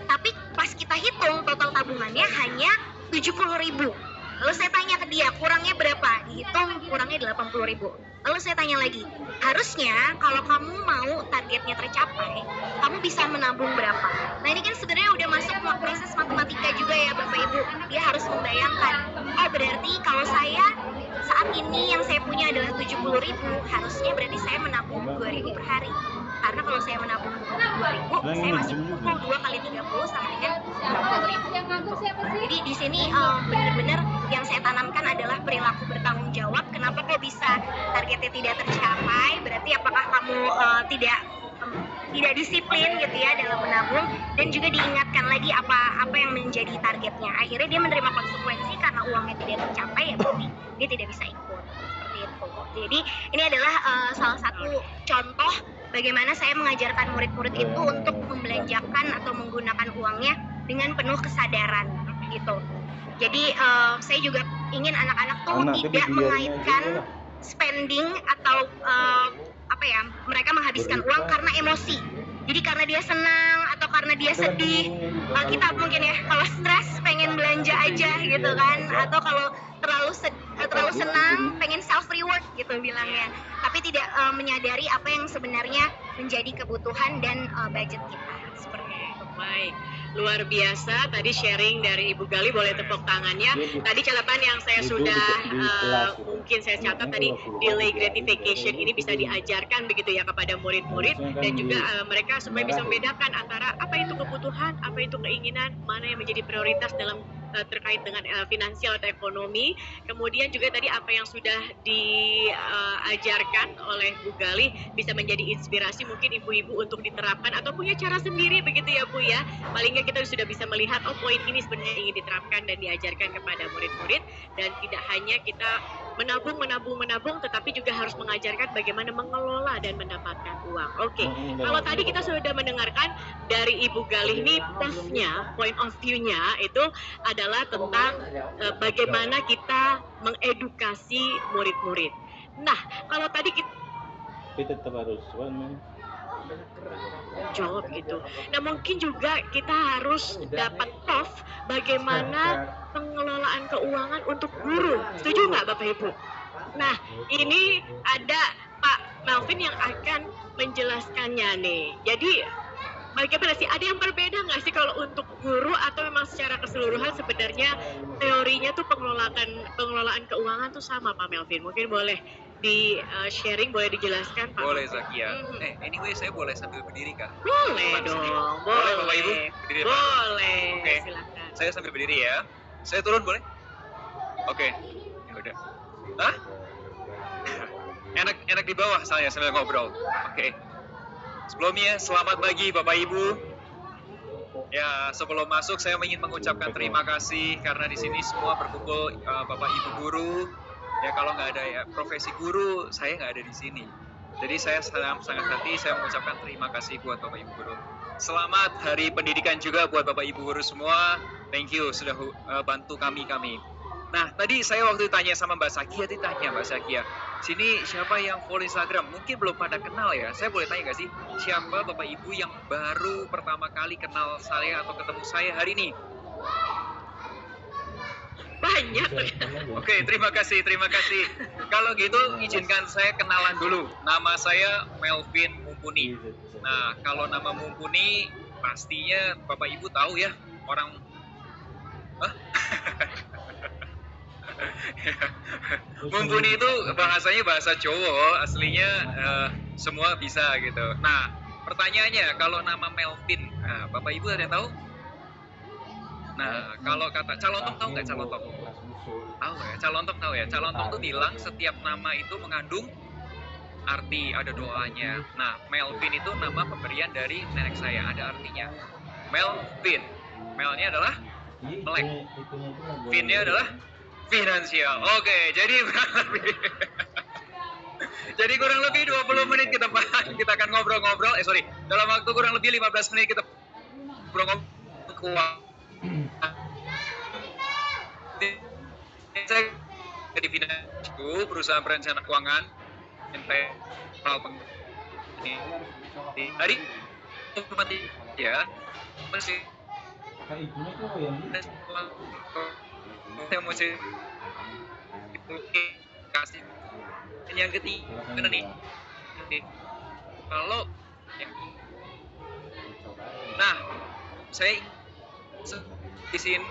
Tapi pas kita hitung total tabungannya hanya 70.000. Lalu saya tanya ke dia, kurangnya berapa? Dihitung kurangnya 80.000. Lalu saya tanya lagi, harusnya kalau kamu mau targetnya tercapai, kamu bisa menabung berapa? Nah ini kan sebenarnya udah masuk proses matematika juga ya Bapak Ibu. Dia harus membayangkan, oh berarti kalau saya saat ini yang saya punya adalah 70.000, harusnya berarti saya menabung 2.000 per hari. Karena kalau saya menabung 2.000, saya masih cukup 2 kali 30 sama dengan 60.000. Jadi di sini benar-benar yang saya tanamkan adalah perilaku bertanggung jawab. Kenapa kok bisa targetnya tidak tercapai? Berarti apakah kamu tidak disiplin gitu ya dalam menabung, dan juga diingatkan lagi apa yang menjadi targetnya. Akhirnya dia menerima konsekuensi karena uangnya tidak tercapai, ya berarti dia tidak bisa ikut seperti itu. Jadi ini adalah salah satu contoh bagaimana saya mengajarkan murid-murid itu untuk membelanjakan atau menggunakan uangnya dengan penuh kesadaran gitu. Jadi saya juga ingin anak-anak tuh tidak mengaitkan spending atau mereka menghabiskan uang karena emosi. Jadi karena dia senang atau karena dia sedih, kita mungkin ya kalau stres pengen belanja aja gitu kan, atau kalau terlalu senang pengen self reward gitu bilangnya, tapi tidak menyadari apa yang sebenarnya menjadi kebutuhan dan budget kita seperti itu. Baik, luar biasa tadi sharing dari Ibu Gali, boleh tepuk tangannya. Tadi catatan yang saya sudah mungkin saya catat tadi, delay gratification ini bisa diajarkan begitu ya kepada murid-murid, dan juga mereka supaya bisa membedakan antara apa itu kebutuhan, apa itu keinginan, mana yang menjadi prioritas dalam terkait dengan finansial atau ekonomi. Kemudian juga tadi apa yang sudah diajarkan oleh Bu Gali bisa menjadi inspirasi mungkin ibu-ibu untuk diterapkan atau punya cara sendiri begitu ya Bu ya. Paling nggak kita sudah bisa melihat, oh poin ini sebenarnya ingin diterapkan dan diajarkan kepada murid-murid, dan tidak hanya kita menabung, tetapi juga harus mengajarkan bagaimana mengelola dan mendapatkan uang. Oke, kalau tadi kita sudah mendengarkan dari Ibu Gali ini postnya, point of view-nya itu adalah tentang bagaimana kita mengedukasi murid-murid. Nah, kalau tadi kita tetap harus jawab gitu. Nah, mungkin juga kita harus dapat prof bagaimana pengelolaan keuangan untuk guru. Setuju nggak Bapak Ibu? Nah, ini ada Pak Melvin yang akan menjelaskannya nih. Jadi bagaimana sih? Ada yang berbeda nggak sih kalau untuk guru, atau memang secara keseluruhan sebenarnya teorinya tuh pengelolaan keuangan tuh sama Pak Melvin? Mungkin boleh di sharing, boleh dijelaskan Pak? Boleh Zakia. Anyway saya boleh sambil berdiri kah? Boleh dong. Boleh Bapak Ibu? Berdiri Pak? Boleh. Oke. Silakan. Saya sambil berdiri ya. Saya turun boleh? Oke. Ya udah. Hah? Enak di bawah saya sambil ngobrol. Oke. Sebelumnya selamat pagi Bapak Ibu. Ya, sebelum masuk saya ingin mengucapkan terima kasih karena di sini semua berkumpul Bapak Ibu guru. Ya kalau nggak ada ya profesi guru, saya nggak ada di sini. Jadi saya sangat hati saya mengucapkan terima kasih buat Bapak Ibu guru. Selamat Hari Pendidikan juga buat Bapak Ibu guru semua. Thank you sudah bantu kami. Nah, tadi saya waktu tanya sama Mbak Zakia, Mbak Zakia, sini siapa yang follow Instagram? Mungkin belum pada kenal ya. Saya boleh tanya nggak sih, siapa Bapak Ibu yang baru pertama kali kenal saya atau ketemu saya hari ini? Banyak. Oke, terima kasih. Kalau gitu, izinkan saya kenalan dulu. Nama saya Melvin Mumpuni. Nah, kalau nama Mumpuni, pastinya Bapak Ibu tahu ya, orang Hah? Mumpuni itu bahasanya bahasa Jawa, aslinya semua bisa gitu. Nah, pertanyaannya kalau nama Melvin, nah, Bapak Ibu ada yang tahu? Nah, kalau kata Calontong tahu nggak Calontong? Tahu ya, Calontong tahu ya. Calontong tuh bilang setiap nama itu mengandung arti, ada doanya. Nah, Melvin itu nama pemberian dari nenek saya, ada artinya. Melvin, Melnya adalah melek, Vinnya adalah finansial. Oke, jadi jadi kurang lebih 20 menit kita akan ngobrol-ngobrol. Dalam waktu kurang lebih 15 menit kita ngobrol-ngobrol keuangan. Saya di finansial, perusahaan perencana keuangan, tadi ya masih saya mau kasih yang ketiga nih. Kalau nah saya di sini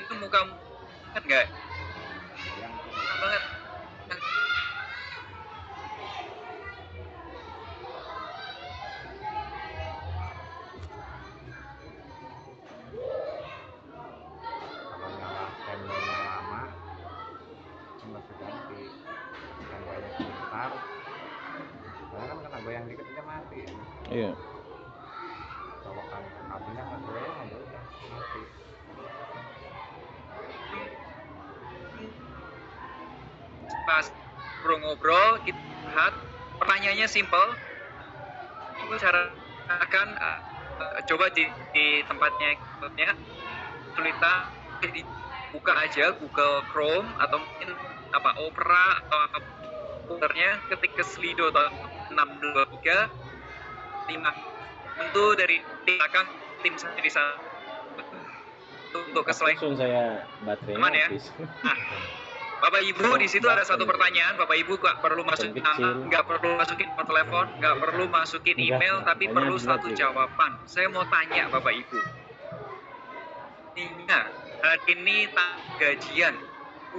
itu muka kan nggak banget. Iya. Pas ngobrol kita lihat pertanyaannya simple. Cara akan coba di tempatnya tulisan dibuka aja Google Chrome atau mungkin Opera atau apa putarnya, ketik ke Slido atau 623 tentu dari belakang tim saya di sana untuk ke slide. Langsung saya baterainya Aman ya? habis. Nah, Bapak Ibu di situ ada satu pertanyaan. Bapak Ibu nggak perlu masukin nama, nggak perlu masukin nomor telepon, nggak perlu masukin email, tapi perlu satu jawaban. Saya mau tanya Bapak Ibu. Hari ini gajian,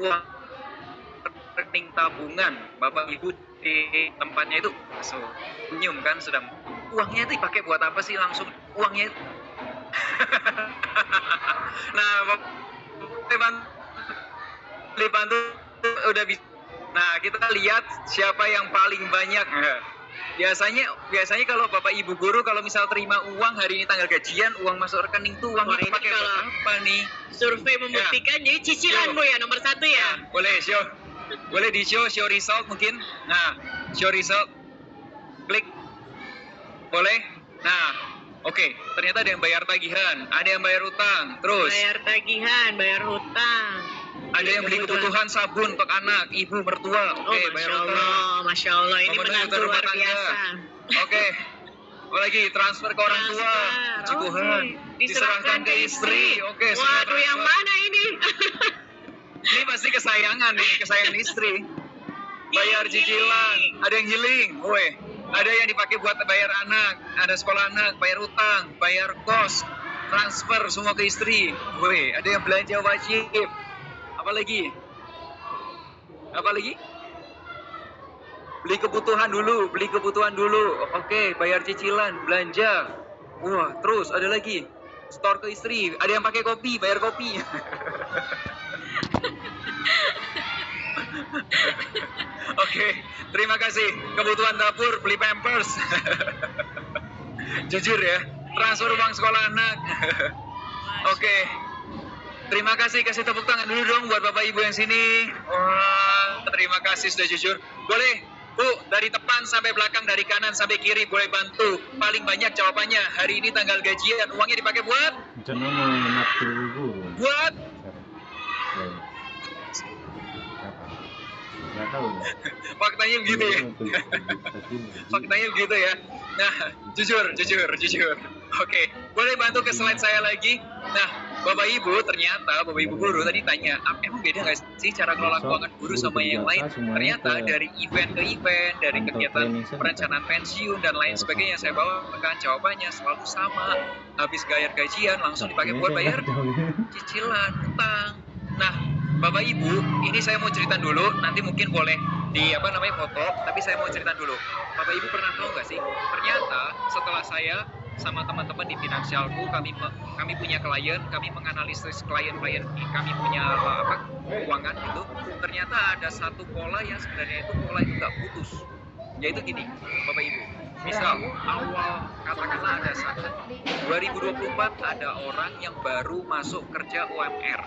uang rekening tabungan Bapak Ibu di tempatnya itu senyum kan, sedang uangnya itu dipakai buat apa sih? Langsung uangnya nah dibantu udah bisa. Nah, kita lihat siapa yang paling banyak. Biasanya kalau Bapak Ibu guru kalau misal terima uang hari ini tanggal gajian, uang masuk rekening tuh uangnya dipakai buat apa nih? Survei membuktikan jadi cicilan Bu ya nomor 1 ya. Boleh di show result mungkin. Nah, show result. Klik. Boleh. Nah, oke. Ternyata ada yang bayar tagihan, ada yang bayar utang, terus Bayar tagihan, bayar hutang. ada yang beli kebutuhan sabun untuk anak, ibu mertua. Oke, bayar utang. Masya Allah, ini Memenuhi menantu kebutuhan luar rumah tangga. biasa. Oke. Apalagi transfer ke orang tua, puji Tuhan. Diserahkan ke istri. Oke, semua Waduh, yang transfer. mana ini? Ini pasti kesayangan nih, kesayangan istri. Bayar cicilan, ada yang healing, woi. Ada yang dipakai buat bayar anak, ada sekolah anak, bayar utang, bayar kos, transfer semua ke istri. Woi, ada yang belanja wajib. Apa lagi? Beli kebutuhan dulu. Oke, bayar cicilan, belanja. Wah, terus ada lagi. Store ke istri, ada yang pakai kopi, bayar kopi. Oke, terima kasih. Kebutuhan dapur, beli pampers. Jujur ya, transfer uang sekolah anak. Oke, terima kasih. Kasih tepuk tangan dulu dong buat Bapak Ibu yang sini. Wah, terima kasih sudah jujur. Boleh, Bu, dari depan sampai belakang, dari kanan sampai kiri, boleh bantu. Paling banyak jawabannya. Hari ini tanggal gajian, uangnya dipakai buat? Buat? Faktanya begitu ya. Faktanya begitu ya. Nah, jujur. Oke, boleh bantu ke slide saya lagi. Nah, Bapak Ibu, ternyata Bapak Ibu guru tadi tanya, emang beda nggak sih cara kelola keuangan guru sama yang lain? Ternyata dari event ke event, dari kegiatan perencanaan pensiun dan lain sebagainya, saya bawakan jawabannya selalu sama. Habis bayar gajian langsung dipakai buat bayar cicilan. utang. Nah, Bapak Ibu, ini saya mau cerita dulu, nanti mungkin boleh foto, tapi saya mau cerita dulu. Bapak Ibu pernah tahu nggak sih? Ternyata setelah saya sama teman-teman di Finansialku, kami punya klien, kami menganalisis klien-klien kami punya keuangan gitu. Ternyata ada satu pola yang sebenarnya itu pola itu nggak putus. Yaitu gini, Bapak Ibu. Misal awal katakanlah ada saat 2024 ada orang yang baru masuk kerja UMR.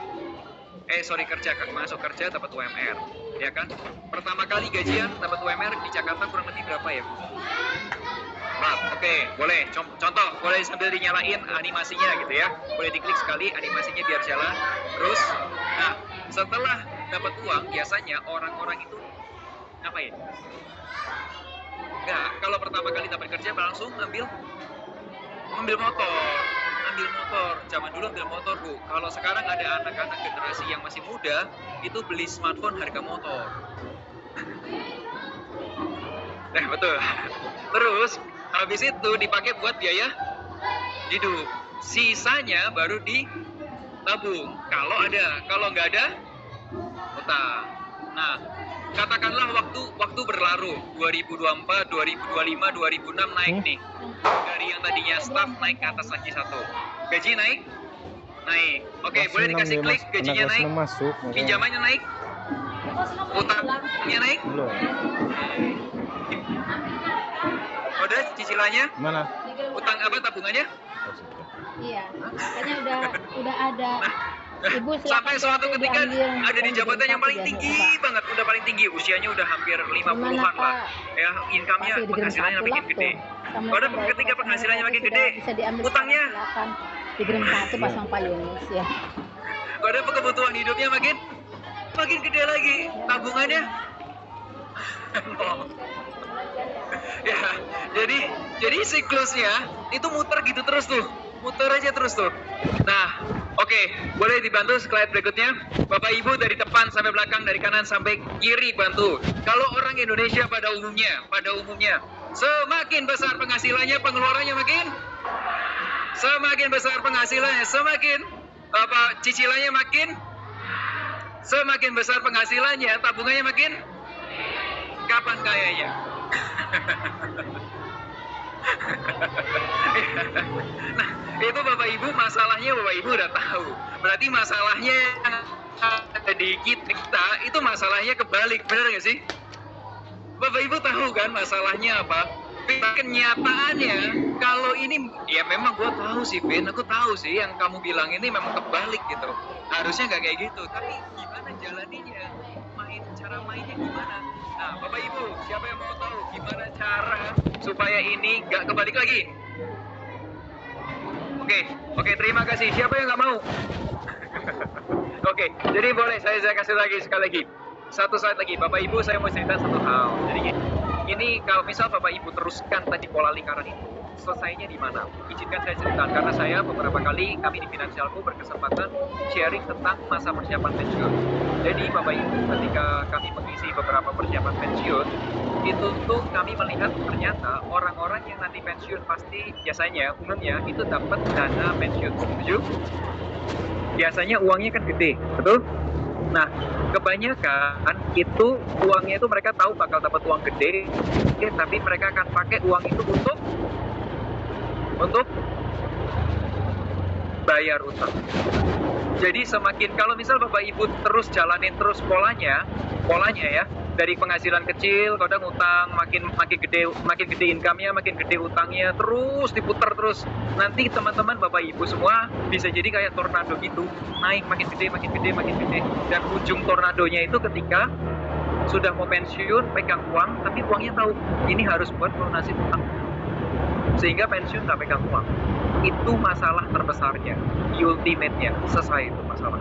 Masuk kerja dapat UMR, ya kan? Pertama kali gajian dapat UMR di Jakarta kurang lebih berapa ya, Bu? Oke, boleh. Contoh, boleh sambil dinyalain animasinya gitu ya. Boleh diklik sekali animasinya biar jalan. Terus, nah setelah dapat uang biasanya orang-orang itu ngapain? Nah, kalau pertama kali dapat kerja langsung ambil motor. Zaman dulu ambil motor, Bu. Kalau sekarang ada anak-anak generasi yang masih muda itu beli smartphone harga motor. Nah, betul. Terus habis itu dipakai buat biaya hidup. Sisanya baru ditabung. Kalau ada, kalau nggak ada utang. Nah, katakanlah waktu berlalu 2024, 2025, 2006 naik nih. Dari yang tadinya staff naik ke atas lagi satu. Gaji naik. Oke, boleh dikasih klik gajinya naik. Pinjamannya naik. Utangnya naik. Belum. Udah cicilannya? Mana? Utang apa tabungannya? Iya, makanya udah ada. Ibu Sampai suatu ketika ada di jabatan yang paling tinggi banget, udah paling tinggi, usianya udah hampir 50-an lah. Ya, income-nya, penghasilannya makin gede. Padahal ketika penghasilannya makin gede, utangnya di Green 1 pasang Pak Yunus ya. Padahal kebutuhan hidupnya makin gede lagi, tabungannya. Ya, jadi siklusnya itu muter gitu terus tuh, muter aja terus tuh. Nah, oke, boleh dibantu slide berikutnya. Bapak Ibu dari depan sampai belakang, dari kanan sampai kiri bantu. Kalau orang Indonesia pada umumnya, semakin besar penghasilannya, pengeluarannya semakin besar penghasilannya, semakin cicilannya semakin besar penghasilannya, tabungannya makin kapan kayanya. Nah, itu Bapak Ibu masalahnya Bapak Ibu udah tahu. Berarti masalahnya yang ada di kita itu masalahnya kebalik, benar nggak sih? Bapak Ibu tahu kan masalahnya apa? Kenyataannya kalau ini ya memang gue tahu sih, Ben, aku tahu sih yang kamu bilang ini memang kebalik gitu. Harusnya nggak kayak gitu, tapi gimana jalaninya? Cara mainnya gimana? Nah, Bapak Ibu, siapa yang mau tahu gimana cara supaya ini nggak kebalik lagi? Oke, terima kasih. Siapa yang nggak mau? Oke, jadi boleh saya kasih lagi sekali lagi. Satu saat lagi, Bapak Ibu, saya mau cerita satu hal. Jadi ini kalau misal Bapak Ibu teruskan tadi pola lingkaran itu, selesainya di mana? Izinkan saya ceritakan karena saya beberapa kali kami di Finansialku berkesempatan sharing tentang masa persiapan pensiun. Jadi Bapak Ibu, ketika kami mengisi beberapa persiapan pensiun, itu tuh kami melihat ternyata orang-orang yang nanti pensiun pasti biasanya umumnya itu dapat dana pensiun. Setuju? Biasanya uangnya kan gede, betul? Nah, kebanyakan itu uangnya itu mereka tahu bakal dapat uang gede, tapi mereka akan pakai uang itu untuk bayar utang. Jadi semakin kalau misal Bapak Ibu terus jalanin terus polanya ya, dari penghasilan kecil kadang utang makin gede income-nya, makin gede utangnya, terus diputar terus. Nanti teman-teman Bapak Ibu semua bisa jadi kayak tornado gitu, naik makin gede. Dan ujung tornadonya itu ketika sudah mau pensiun pegang uang, tapi uangnya tahu ini harus buat melunasi utang. Sehingga pensiun nggak pegang uang. Itu masalah terbesarnya, ultimate-nya, selesai itu masalah.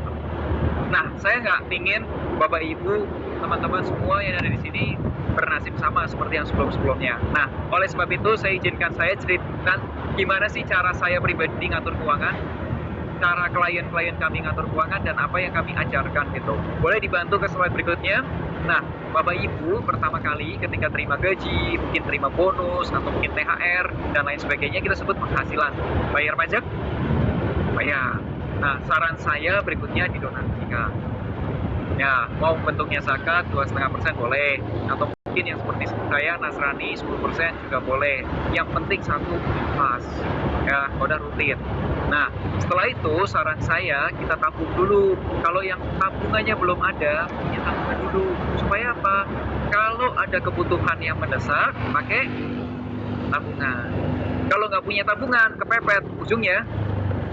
Nah, saya nggak ingin Bapak Ibu, teman-teman semua yang ada di sini bernasib sama seperti yang sebelum-sebelumnya. Nah, oleh sebab itu saya ceritakan gimana sih cara saya pribadi ngatur keuangan, cara klien-klien kami ngatur keuangan, dan apa yang kami ajarkan gitu. Boleh dibantu ke slide berikutnya. Nah, Bapak Ibu pertama kali ketika terima gaji, mungkin terima bonus, atau mungkin THR, dan lain sebagainya, kita sebut penghasilan. Bayar pajak? Bayar. Nah, saran saya berikutnya didonasikan. Ya, mau bentuknya zakat 2,5% boleh, atau mungkin yang seperti saya Nasrani 10% juga boleh. Yang penting satu pas, ya, udah rutin. Nah, setelah itu saran saya kita tabung dulu. Kalau yang tabungannya belum ada, punya tabungan dulu. Supaya apa? Kalau ada kebutuhan yang mendesak, pakai tabungan. Kalau nggak punya tabungan, kepepet, ujungnya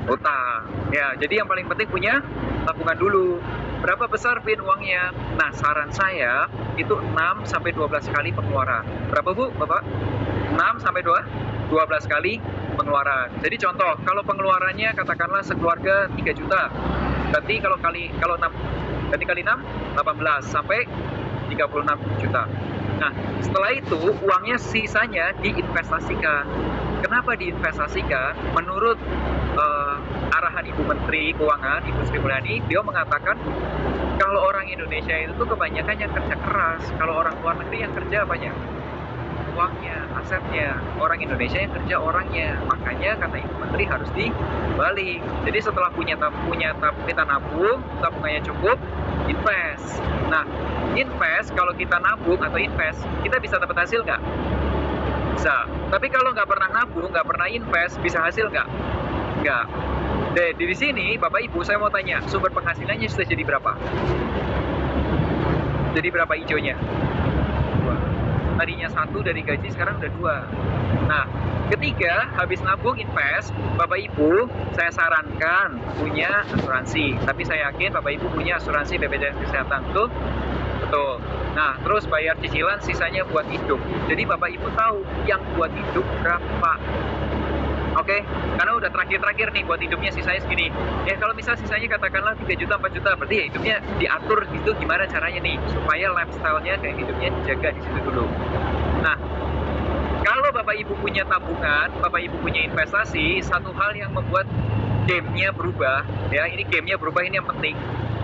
utang. Ya, jadi yang paling penting punya tabungan dulu. Berapa besar Vin uangnya? Nah, saran saya itu 6 sampai 12 kali pengeluaran. Berapa Bu, Bapak? 6 sampai 12 kali pengeluaran. Jadi contoh, kalau pengeluarannya katakanlah sekeluarga 3 juta. Berarti kalau 6 berarti kali 6 18 sampai 36 juta. Nah, setelah itu uangnya sisanya diinvestasikan. Kenapa diinvestasikan? Menurut arahan Ibu Menteri Keuangan, Ibu Sri Mulyani, beliau mengatakan kalau orang Indonesia itu tuh kebanyakan yang kerja keras. Kalau orang luar negeri yang kerja banyak uangnya, asetnya. Orang Indonesia yang kerja orangnya. Makanya kata Ibu Menteri harus dibalik. Jadi setelah kita nabung, tabungannya cukup, invest. Nah, invest kalau kita nabung atau invest, kita bisa dapat hasil nggak? Bisa. Tapi kalau nggak pernah nabung, nggak pernah invest, bisa hasil nggak? Nggak. Di sini, Bapak Ibu, saya mau tanya, sumber penghasilannya sudah jadi berapa? Jadi berapa hijaunya? 2. Tadinya 1 dari gaji, sekarang udah 2. Nah, ketiga, habis nabung invest, Bapak Ibu, saya sarankan punya asuransi. Tapi saya yakin Bapak Ibu punya asuransi BPJS Kesehatan, tuh. Betul. Nah, terus bayar cicilan, sisanya buat hidup. Jadi Bapak Ibu tahu yang buat hidup berapa. Oke, karena udah terakhir-terakhir nih buat hidupnya sisanya segini. Ya kalau misal sisanya katakanlah 3 juta, 4 juta, berarti ya hidupnya diatur gitu gimana caranya nih supaya lifestyle-nya kayak hidupnya dijaga di situ dulu. Nah, kalau Bapak Ibu punya tabungan, Bapak Ibu punya investasi, satu hal yang membuat game-nya berubah, ya ini game-nya berubah, ini yang penting.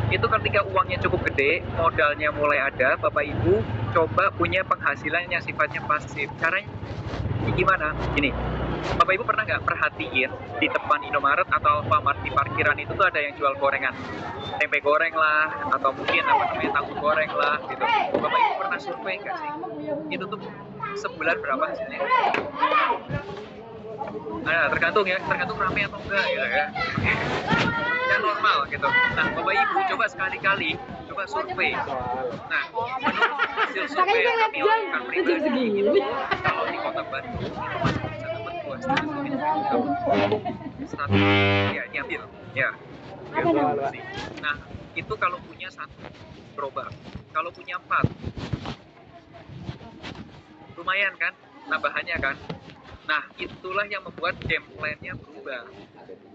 Itu ketika uangnya cukup gede, modalnya mulai ada, Bapak Ibu coba punya penghasilan yang sifatnya pasif. Caranya gimana? Gini, Bapak Ibu pernah nggak perhatiin di depan Indomaret atau Alfamart di parkiran itu tuh ada yang jual gorengan, tempe goreng lah, atau mungkin apa namanya tahu goreng lah, gitu. Bapak Ibu pernah survei nggak sih? Itu tuh sebulan berapa hasilnya? Nah, tergantung rame atau enggak gitu ya. Yang normal gitu. Nah, Bapak Ibu coba sekali-kali coba survei. Nah, menurut hasil survei yang kami lakukan pribadi, kalau di Kota Bandung itu masih bisa dapat 2,5 satu ya diambil ya. Nah, itu kalau punya 1 gerobak. Kalau punya 4 lumayan kan tambahannya kan. Nah, itulah yang membuat game plan-nya berubah.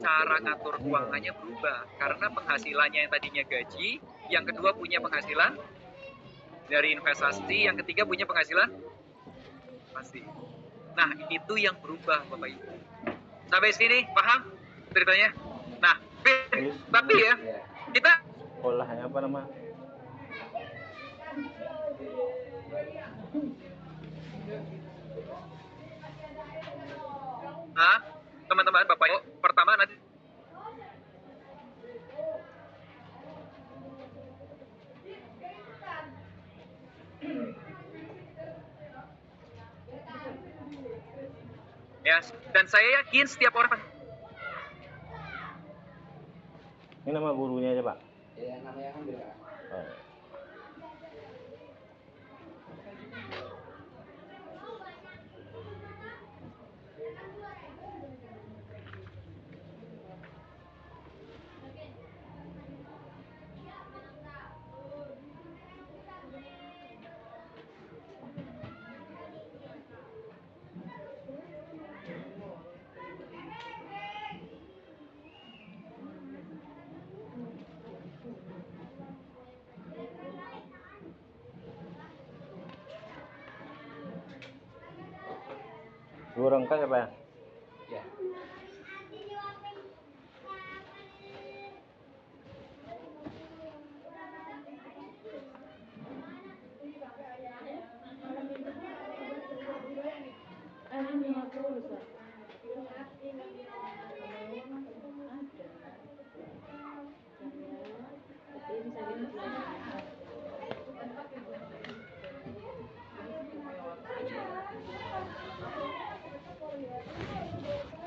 Cara ngatur keuangannya berubah. Karena penghasilannya yang tadinya gaji, yang kedua punya penghasilan dari investasi, yang ketiga punya penghasilan pasti. Nah, itu yang berubah, Bapak Ibu. Sampai sini, paham ceritanya? Nah, tapi ya, kita... Olahnya apa nama? Nah, teman-teman, Bapak Ibu, pertama nanti ya, dan saya yakin setiap orang. Ini nama gurunya aja, Pak. Ya, namanya kan beda. Oh. Guru rengkas apa ya? Ya.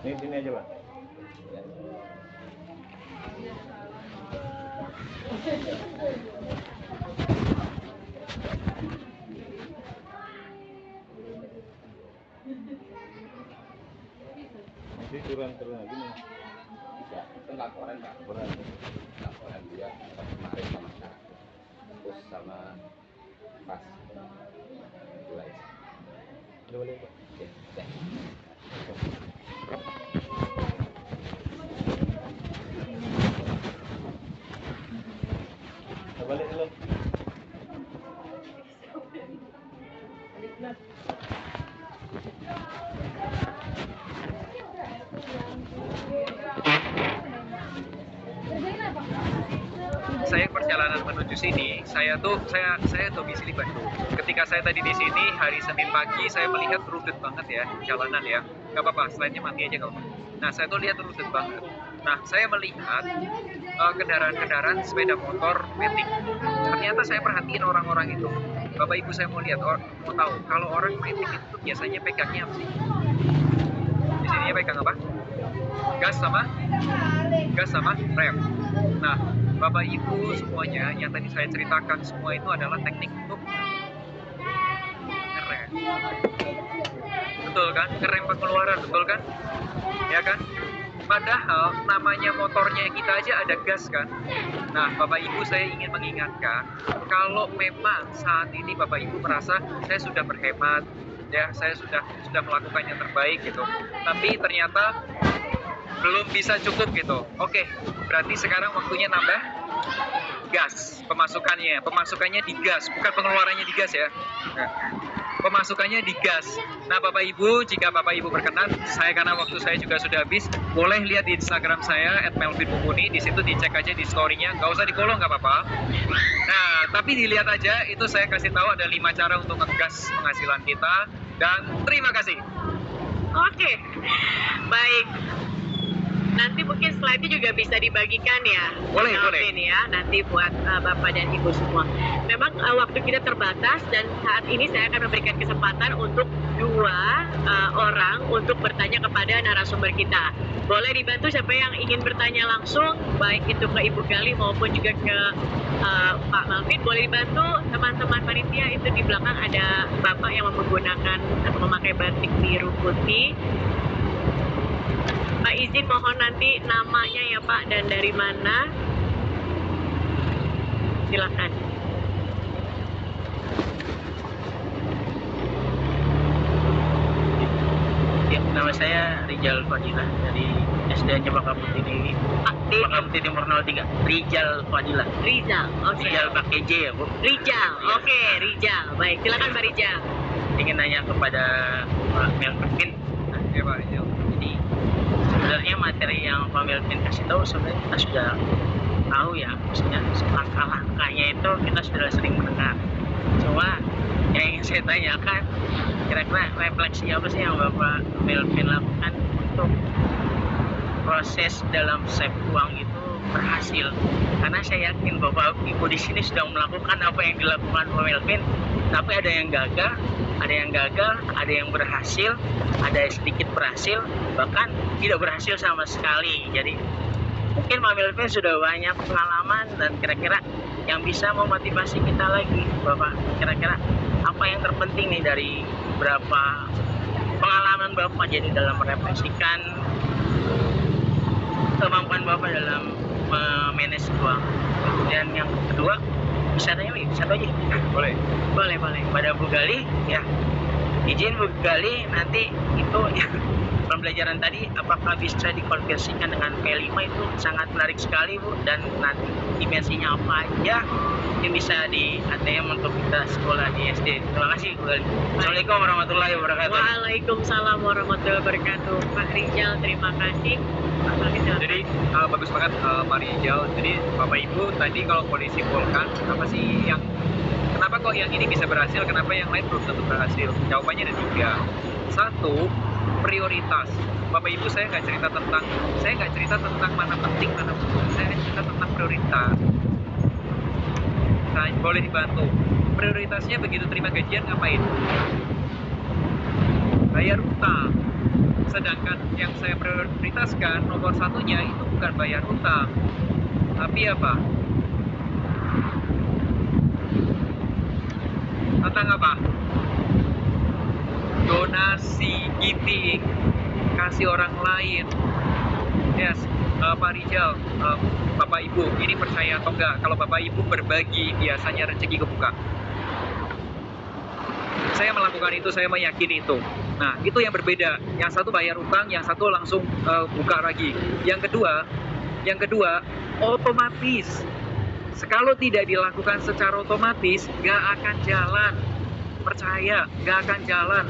Ini sini aja Pak. Nanti turun lagi nih. Bisa, itu laporan Pak. Laporan juga kemarin sama masyarakat. Terus sama pas mulai. Udah boleh Pak. Ya, udah. Udah balik dulu. Saya perjalanan menuju sini, saya domisili Bandung. Ketika saya tadi di sini hari Senin pagi, saya melihat rudet banget ya jalanan ya. Gak apa-apa, slide-nya mati aja gak apa-apa. Nah, saya tuh lihat rudet banget. Nah, saya melihat kendaraan-kendaraan sepeda motor metik. Ternyata saya perhatiin orang-orang itu. Bapak Ibu saya mau lihat, mau tahu kalau orang metik itu biasanya pegangnya apa sih? Di sininya pegang apa? Gas sama rem. Nah, Bapak Ibu semuanya yang tadi saya ceritakan semua itu adalah teknik untuk ngerem. Betul kan? Ngerem pengeluaran, betul kan? Ya kan? Padahal namanya motornya kita aja ada gas kan? Nah, Bapak Ibu saya ingin mengingatkan, kalau memang saat ini Bapak Ibu merasa saya sudah berhemat, ya saya sudah melakukan yang terbaik gitu. Tapi ternyata belum bisa cukup gitu. Oke, berarti sekarang waktunya nambah gas pemasukannya di gas, bukan pengeluarannya di gas ya. Nah, pemasukannya di gas. Nah, Bapak Ibu, jika Bapak Ibu berkenan, karena waktu saya juga sudah habis, boleh lihat di Instagram saya @melvinmumuni. Di situ dicek aja di story-nya, nggak usah di-follow nggak apa-apa. Nah, tapi dilihat aja, itu saya kasih tahu ada 5 cara untuk ngegas penghasilan kita. Dan terima kasih. Oke, baik. Nanti mungkin slide-nya juga bisa dibagikan ya. Boleh. Ya, nanti buat Bapak dan Ibu semua. Memang waktu kita terbatas dan saat ini saya akan memberikan kesempatan untuk 2 orang untuk bertanya kepada narasumber kita. Boleh dibantu siapa yang ingin bertanya langsung, baik itu ke Ibu Gali maupun juga ke Pak Melvin. Boleh dibantu teman-teman panitia, itu di belakang ada Bapak yang menggunakan atau memakai batik biru putih. Pak izin mohon nanti namanya ya Pak dan dari mana. Silakan. Ya, nama saya Rijal Fadilah dari SD Bakaputi Timur 03. Rijal Fadilah. Rijal, oke. Rijal pakai J ya Bu. Rijal, oke, Rijal. Baik, silakan Pak Rijal. Ingin nanya kepada Pak Melvin. Ya Pak Rijal. Jadi sebenarnya materi yang Pak Melvin kasih tahu sebenarnya kita sudah tahu ya, maksudnya langkah-langkahnya itu kita sudah sering mendengar. Cuma yang ingin saya tanyakan, kira-kira refleksi apa sih yang Bapak Melvin lakukan untuk proses dalam save uang itu berhasil? Karena saya yakin Bapak Ibu di sini sudah melakukan apa yang dilakukan Pak Melvin, tapi ada yang gagal, ada yang berhasil, ada yang sedikit berhasil, bahkan tidak berhasil sama sekali. Jadi mungkin Pak Melvin sudah banyak pengalaman dan kira-kira yang bisa memotivasi kita lagi, Bapak. Kira-kira apa yang terpenting nih dari beberapa pengalaman Bapak jadi dalam merefleksikan kemampuan Bapak dalam memanage uang. Kemudian yang kedua, bisa tanya lagi, satu aja. Boleh. Pada Bu Gali, ya izin Bu Gali nanti itu ya, pembelajaran tadi apakah bisa dikonversikan dengan P5 itu sangat menarik sekali Bu, dan nanti dimensinya apa aja yang bisa di ATM untuk kita sekolah di SD. Terima kasih Bu Gali. Assalamualaikum warahmatullahi wabarakatuh. Waalaikumsalam warahmatullahi wabarakatuh. Pak Rijal, terima kasih. Pak Melvin, silakan. Jadi bagus banget Pak Rijal. Jadi Bapak Ibu tadi kalau boleh simpulkan, apa sih yang kenapa kok yang ini bisa berhasil, kenapa yang lain belum tentu berhasil? Jawabannya ada 3. 1, prioritas. Bapak Ibu saya nggak cerita tentang mana penting mana bukan, saya cerita tentang prioritas. Nah, boleh dibantu. Prioritasnya begitu terima gajian ngapain? Bayar utang. Sedangkan yang saya prioritaskan nomor satunya itu bukan bayar utang, tapi apa? Tentang apa? Donasi, giving, kasih orang lain. Yes, Pak Rijal, Bapak Ibu, ini percaya atau enggak, kalau Bapak Ibu berbagi, biasanya rezeki kebuka. Saya melakukan itu, saya meyakini itu. Nah, itu yang berbeda. Yang satu bayar utang, yang satu langsung buka lagi. Yang kedua, otomatis. Kalau tidak dilakukan secara otomatis, nggak akan jalan. Percaya, nggak akan jalan.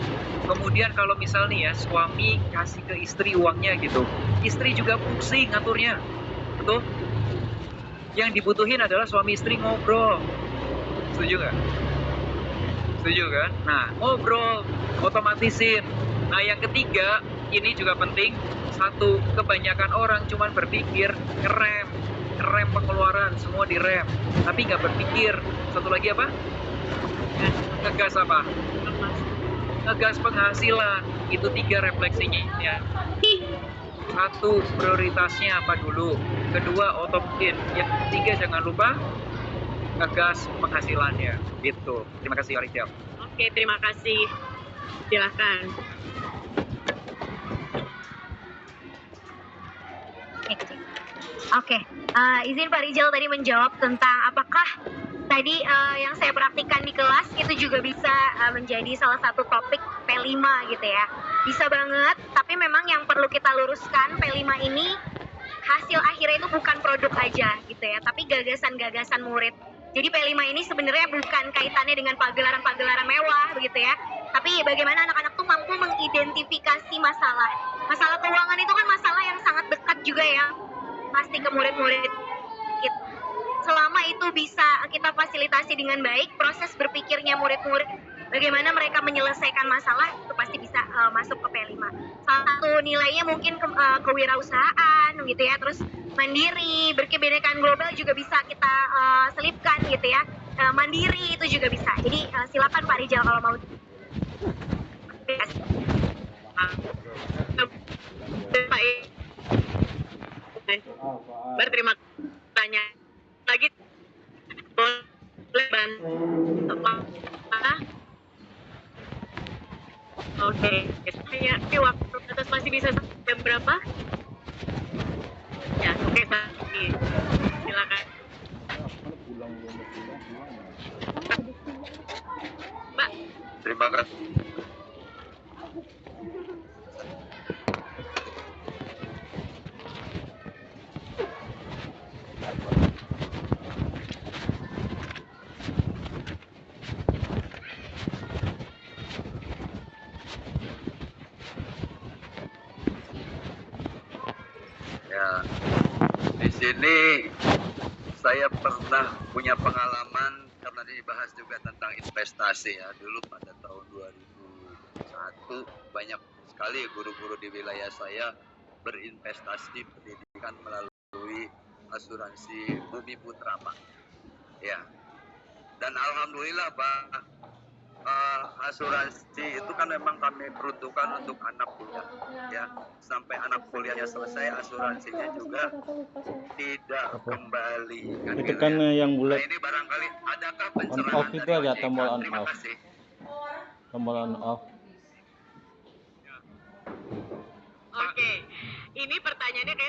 Kemudian kalau misalnya ya, suami kasih ke istri uangnya gitu, istri juga pusing ngaturnya. Betul? Yang dibutuhin adalah suami istri ngobrol. Setuju nggak? Setuju kan? Nah, ngobrol, otomatisin. Nah, yang ketiga, ini juga penting. Satu, kebanyakan orang cuman berpikir ngerem pengeluaran, semua direm. Tapi nggak berpikir. Satu lagi apa? Ngegas apa? Ngegas penghasilan. Itu 3 refleksinya ya. Satu, prioritasnya apa dulu. Kedua, otomatis. Yang ketiga, jangan lupa ngegas penghasilannya. Gitu. Terima kasih, Rizal. Oke, terima kasih. Silakan. Oke, izin Pak Rizal tadi menjawab tentang apakah tadi yang saya praktikkan di kelas itu juga bisa menjadi salah satu topik P5 gitu ya. Bisa banget, tapi memang yang perlu kita luruskan P5 ini hasil akhirnya itu bukan produk aja gitu ya, tapi gagasan-gagasan murid. Jadi P5 ini sebenarnya bukan kaitannya dengan pagelaran-pagelaran mewah begitu ya, tapi bagaimana anak-anak tuh mampu mengidentifikasi masalah. Masalah keuangan itu kan masalah yang sangat dekat juga ya, pasti ke murid-murid kita. Selama itu bisa kita fasilitasi dengan baik, proses berpikirnya murid-murid, bagaimana mereka menyelesaikan masalah, itu pasti bisa masuk ke P5. Salah satu nilainya mungkin kewirausahaan gitu ya, terus mandiri, berkebinekaan global juga bisa kita selipkan gitu ya. Mandiri itu juga bisa. Jadi silakan Pak Rizal kalau mau. Berterima kasih lagi. Boleh bantu? Oke, saya waktu atas masih bisa sampai jam berapa? Ya, oke, silakan. Mbak. Terima kasih. Ya, di sini saya pernah punya pengalaman karena dibahas juga tentang investasi ya. Dulu pada tahun 2001 banyak sekali guru-guru di wilayah saya berinvestasi pendidikan melalui asuransi Bumi Putra Pak. Ya, dan alhamdulillah Pak, asuransi itu kan memang kami peruntukkan untuk anak kuliah ya, sampai anak kuliahnya selesai asuransinya juga tidak kembali kan, itu kan ya. yang bulat. Nah, ini barangkali adakah On pencerahan off itu dari aja, OJK? tombol on Terima off. kasih. Tombol on off. Oke, ini pertanyaannya kayak